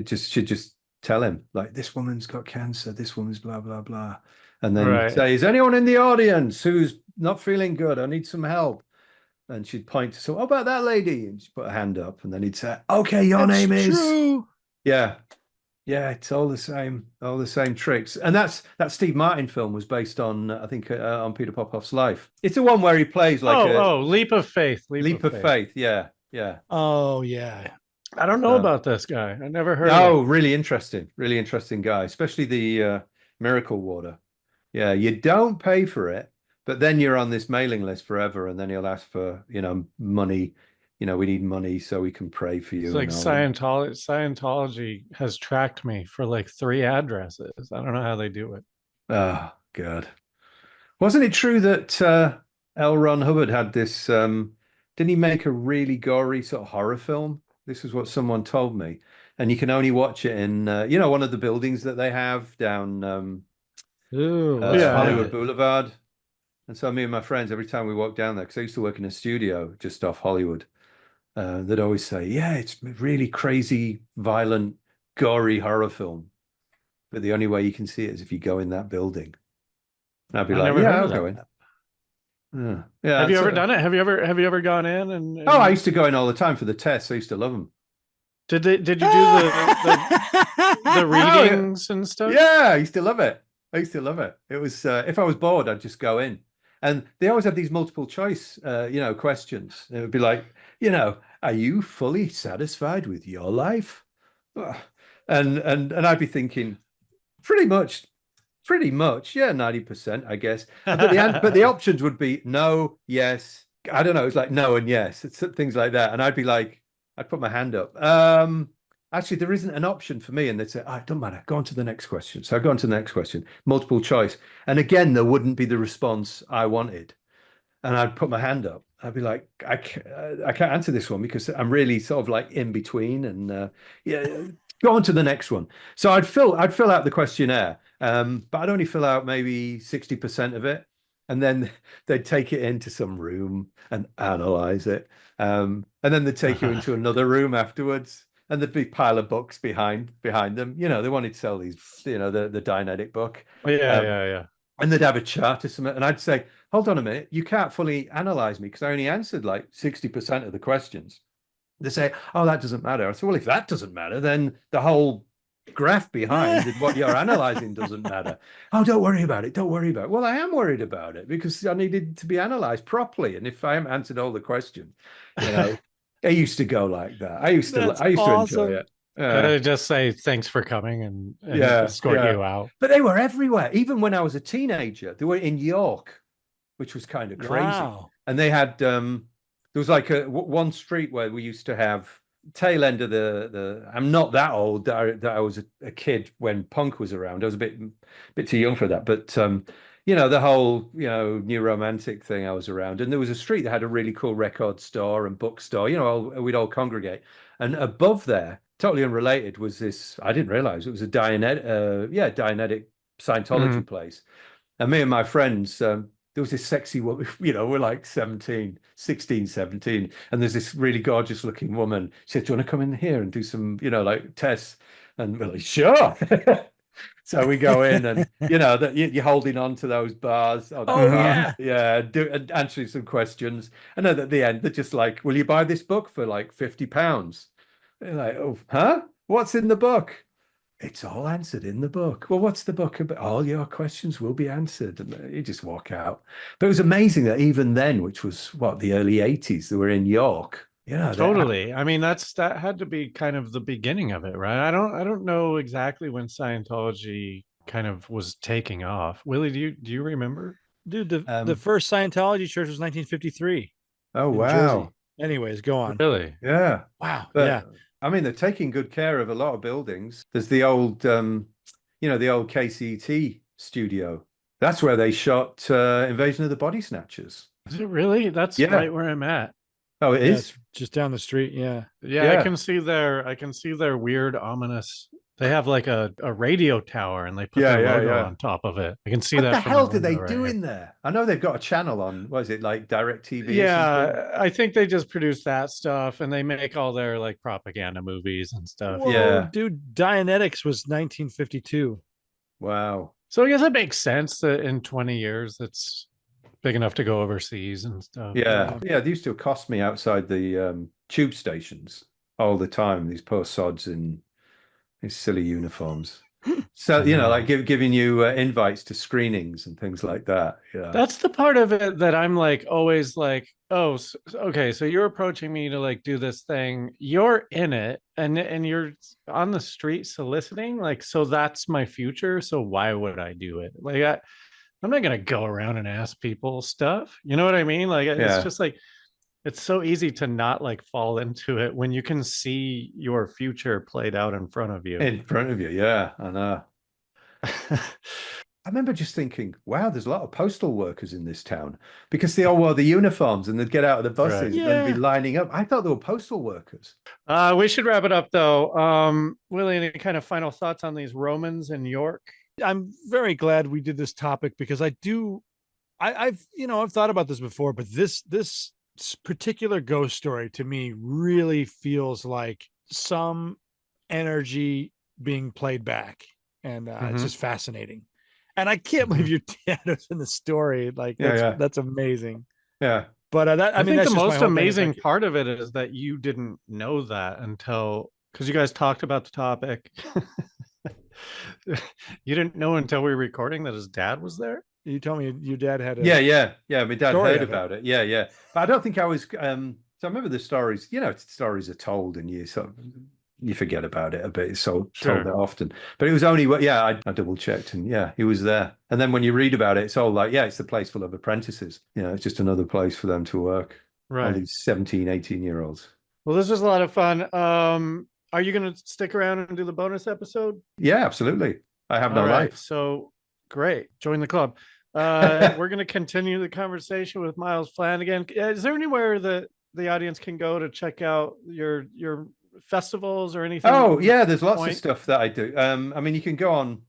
She'd just tell him like, "This woman's got cancer. This woman's blah blah blah," and then say, "Is anyone in the audience who's not feeling good? I need some help." And she'd point to, so what about that lady? And she'd put her hand up, and then he'd say, "Okay, your name is true." Yeah, it's all the same tricks. And that Steve Martin film was based on, I think, on Peter Popov's life. It's the one where he plays like Leap of Faith. Leap of Faith. Yeah. Oh yeah. I don't know about this guy. I never heard. Oh, really interesting guy, especially the miracle water. Yeah, you don't pay for it, but then you're on this mailing list forever, and then he'll ask for money. We need money so we can pray for you. It's like Scientology has tracked me for like 3 addresses. I don't know how they do it. Oh, God. Wasn't it true that L. Ron Hubbard had this, didn't he make a really gory sort of horror film? This is what someone told me. And you can only watch it in, one of the buildings that they have down Hollywood Boulevard. And so me and my friends, every time we walk down there, because I used to work in a studio just off Hollywood, they'd always say, "Yeah, it's a really crazy, violent, gory horror film, but the only way you can see it is if you go in that building." And I'd be like, "Yeah, I'll go in." Yeah. Have you ever done it? Have you ever gone in and? Oh, I used to go in all the time for the tests. I used to love them. Did you do the readings and stuff? Yeah, I used to love it. It was if I was bored, I'd just go in. And they always have these multiple choice, questions. It would be like, are you fully satisfied with your life? And I'd be thinking, pretty much, yeah, 90%, I guess. But the options would be no, yes. I don't know. It's like no and yes. It's things like that. And I'd be like, I'd put my hand up. Actually, there isn't an option for me. And they'd say, it doesn't matter. Go on to the next question. So I go on to the next question, multiple choice. And again, there wouldn't be the response I wanted. And I'd put my hand up. I'd be like, I can't answer this one because I'm really sort of like in between. And go on to the next one. So I'd fill out the questionnaire, but I'd only fill out maybe 60% of it. And then they'd take it into some room and analyze it. And then they'd take you into another room afterwards. And there'd be a pile of books behind them. They wanted to sell these, the Dianetic book. Yeah. And they'd have a chart or something. And I'd say, hold on a minute, you can't fully analyze me because I only answered like 60% of the questions. They say, oh, that doesn't matter. I said, well, if that doesn't matter, then the whole graph behind what you're analyzing doesn't matter. Oh, don't worry about it. Well, I am worried about it because I needed to be analyzed properly. And if I haven't answered all the questions, I used to go like that. I used to enjoy it. Just say thanks for coming and escort you out. But they were everywhere. Even when I was a teenager, they were in York, which was kind of crazy. Wow. And they had there was like one street where we used to have tail end of the. I'm not that old that I was a kid when punk was around. I was a bit too young for that. But you know, the whole, you know, new romantic thing I was around. And there was a street that had a really cool record store and bookstore, you know, we'd all congregate. And above there, totally unrelated, was this, I didn't realize it was a Dianetic Scientology place. And me and my friends, there was this sexy woman, you know, we're like 16, 17. And there's this really gorgeous looking woman. She said, do you want to come in here and do some, you know, like tests? And we're like, sure. So we go in and, you know, that you're holding on to those bars. And answering some questions. And then at the end, they're just like, will you buy this book for like £50? They're like, oh, huh? What's in the book? It's all answered in the book. Well, what's the book about? All your questions will be answered. And you just walk out. But it was amazing that even then, which was what, the early 80s, they were in York. Yeah, totally. I mean, that had to be kind of the beginning of it, right? I don't know exactly when Scientology kind of was taking off. Willie, do you remember? Dude, the first Scientology church was 1953. Oh, wow. Jersey. Anyways, go on. Really? Yeah. Wow. But, yeah. I mean, they're taking good care of a lot of buildings. There's the old, you know, the old KCT studio. That's where they shot Invasion of the Body Snatchers. Is it really? That's right where I'm at. Oh, it is? It's just down the street. Yeah. Yeah. I can see their weird, ominous. They have like a radio tower and they put their logo on top of it. I can see that. What the hell do they do in there? I know they've got a channel on, what is it, like DirecTV? Yeah, I think they just produce that stuff and they make all their like propaganda movies and stuff. Whoa, yeah. Dude, Dianetics was 1952. Wow. So I guess it makes sense that in 20 years it's big enough to go overseas and stuff. Yeah. Yeah, they used to accost me outside the tube stations all the time, these poor sods in these silly uniforms. So, you know, like giving you invites to screenings and things like that. Yeah. That's the part of it that I'm like, always like, oh, okay. So you're approaching me to like do this thing. You're in it and you're on the street soliciting. Like, so that's my future. So why would I do it? Like, I'm not going to go around and ask people stuff. You know what I mean? Like, it's just like, it's so easy to not like fall into it when you can see your future played out in front of you. In front of you, yeah, I know. I remember just thinking, wow, there's a lot of postal workers in this town because they all wore the uniforms and they'd get out of the buses and then be lining up. I thought they were postal workers. We should wrap it up though. Willie, any kind of final thoughts on these Romans in York? I'm very glad we did this topic because I've thought about this before, but this particular ghost story to me really feels like some energy being played back, and it's just fascinating. And I can't believe your dad was in the story. Like, that's amazing. Yeah. But I think the most amazing part of it is that you didn't know that until, because you guys talked about the topic. You didn't know until we were recording that his dad was there. You told me your dad had a my dad heard about it. Yeah. But I don't think I was so I remember the stories, you know, stories are told and you sort of you forget about it a bit. It's told that often. But it was only I double checked and he was there. And then when you read about it, it's all like, it's the place full of apprentices. You know, it's just another place for them to work. Right. All these 17, 18-year-olds. Well, this was a lot of fun. Are you going to stick around and do the bonus episode? Yeah, absolutely. I have no life. So great. Join the club. We're going to continue the conversation with Miles Flanagan. Is there anywhere that the audience can go to check out your festivals or anything? Oh, yeah, there's lots of stuff that I do. I mean, you can go on,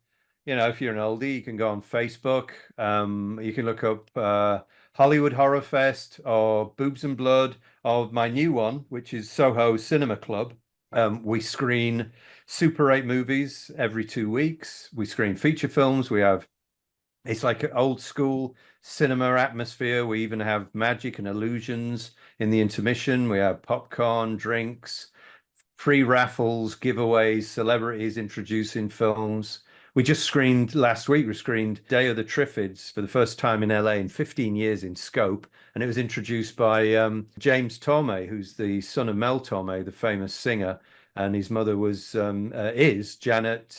you know, if you're an oldie, you can go on Facebook. You can look up Hollywood Horror Fest or Boobs and Blood, or my new one, which is Soho Cinema Club. We screen Super 8 movies every 2 weeks. We screen feature films. It's like an old school cinema atmosphere. We even have magic and illusions in the intermission. We have popcorn, drinks, free raffles, giveaways, celebrities introducing films. We just screened last week. We screened Day of the Triffids for the first time in LA in 15 years in scope. And it was introduced by James Tormey, who's the son of Mel Tormey, the famous singer. And his mother is Janet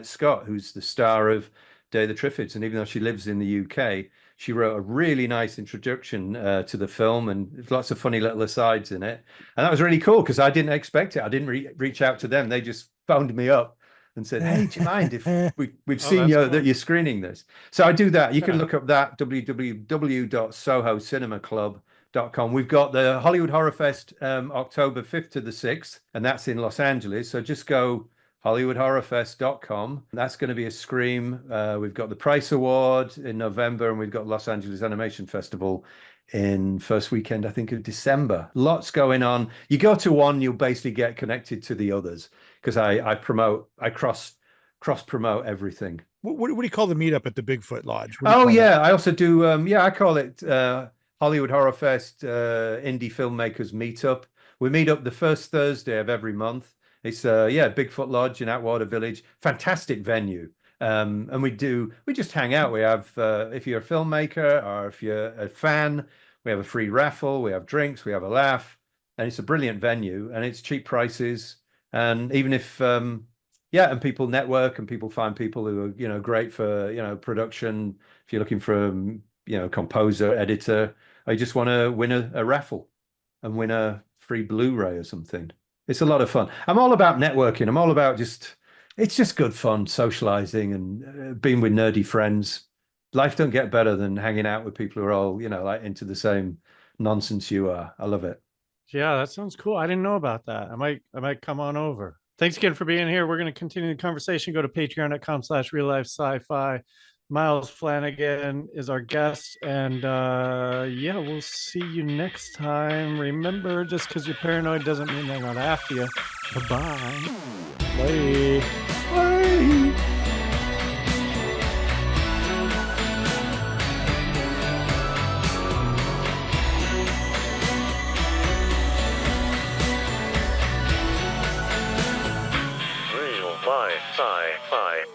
Scott, who's the star of Day of the Triffids. And even though she lives in the UK, she wrote a really nice introduction to the film and lots of funny little asides in it. And that was really cool because I didn't expect it. I didn't reach out to them. They just phoned me up and said, "Hey, do you mind if we've seen that's cool. that you're screening this?" So I do that. You can look up that www.sohocinemaclub.com. We've got the Hollywood Horror Fest October 5th to the 6th, and that's in Los Angeles. So just go HollywoodHorrorFest.com. That's going to be a scream. We've got the Price Award in November, and we've got Los Angeles Animation Festival in first weekend, I think, of December. Lots going on. You go to one, you'll basically get connected to the others, because I cross promote everything. What do you call the meetup at the Bigfoot Lodge? I also do. I call it Hollywood Horror Fest Indie Filmmakers Meetup. We meet up the first Thursday of every month. It's Bigfoot Lodge in Atwater Village. Fantastic venue. And we just hang out. We have, if you're a filmmaker or if you're a fan, we have a free raffle, we have drinks, we have a laugh, and it's a brilliant venue, and it's cheap prices. And even if, and people network, and people find people who are, great for, production. If you're looking for, composer, editor, or you just want to win a raffle and win a free Blu-ray or something. It's a lot of fun. I'm all about networking. I'm all about it's just good fun, socializing and being with nerdy friends. Life don't get better than hanging out with people who are all, like into the same nonsense you are. I love it. Yeah, that sounds cool. I didn't know about that. I might come on over. Thanks again for being here. We're going to continue the conversation. Go to patreon.com/RealLifeSciFi. Miles Flanagan is our guest, and we'll see you next time. Remember, just because you're paranoid doesn't mean they're not after you. Bye-bye. Bye. Bye. Real Life Sci-Fi.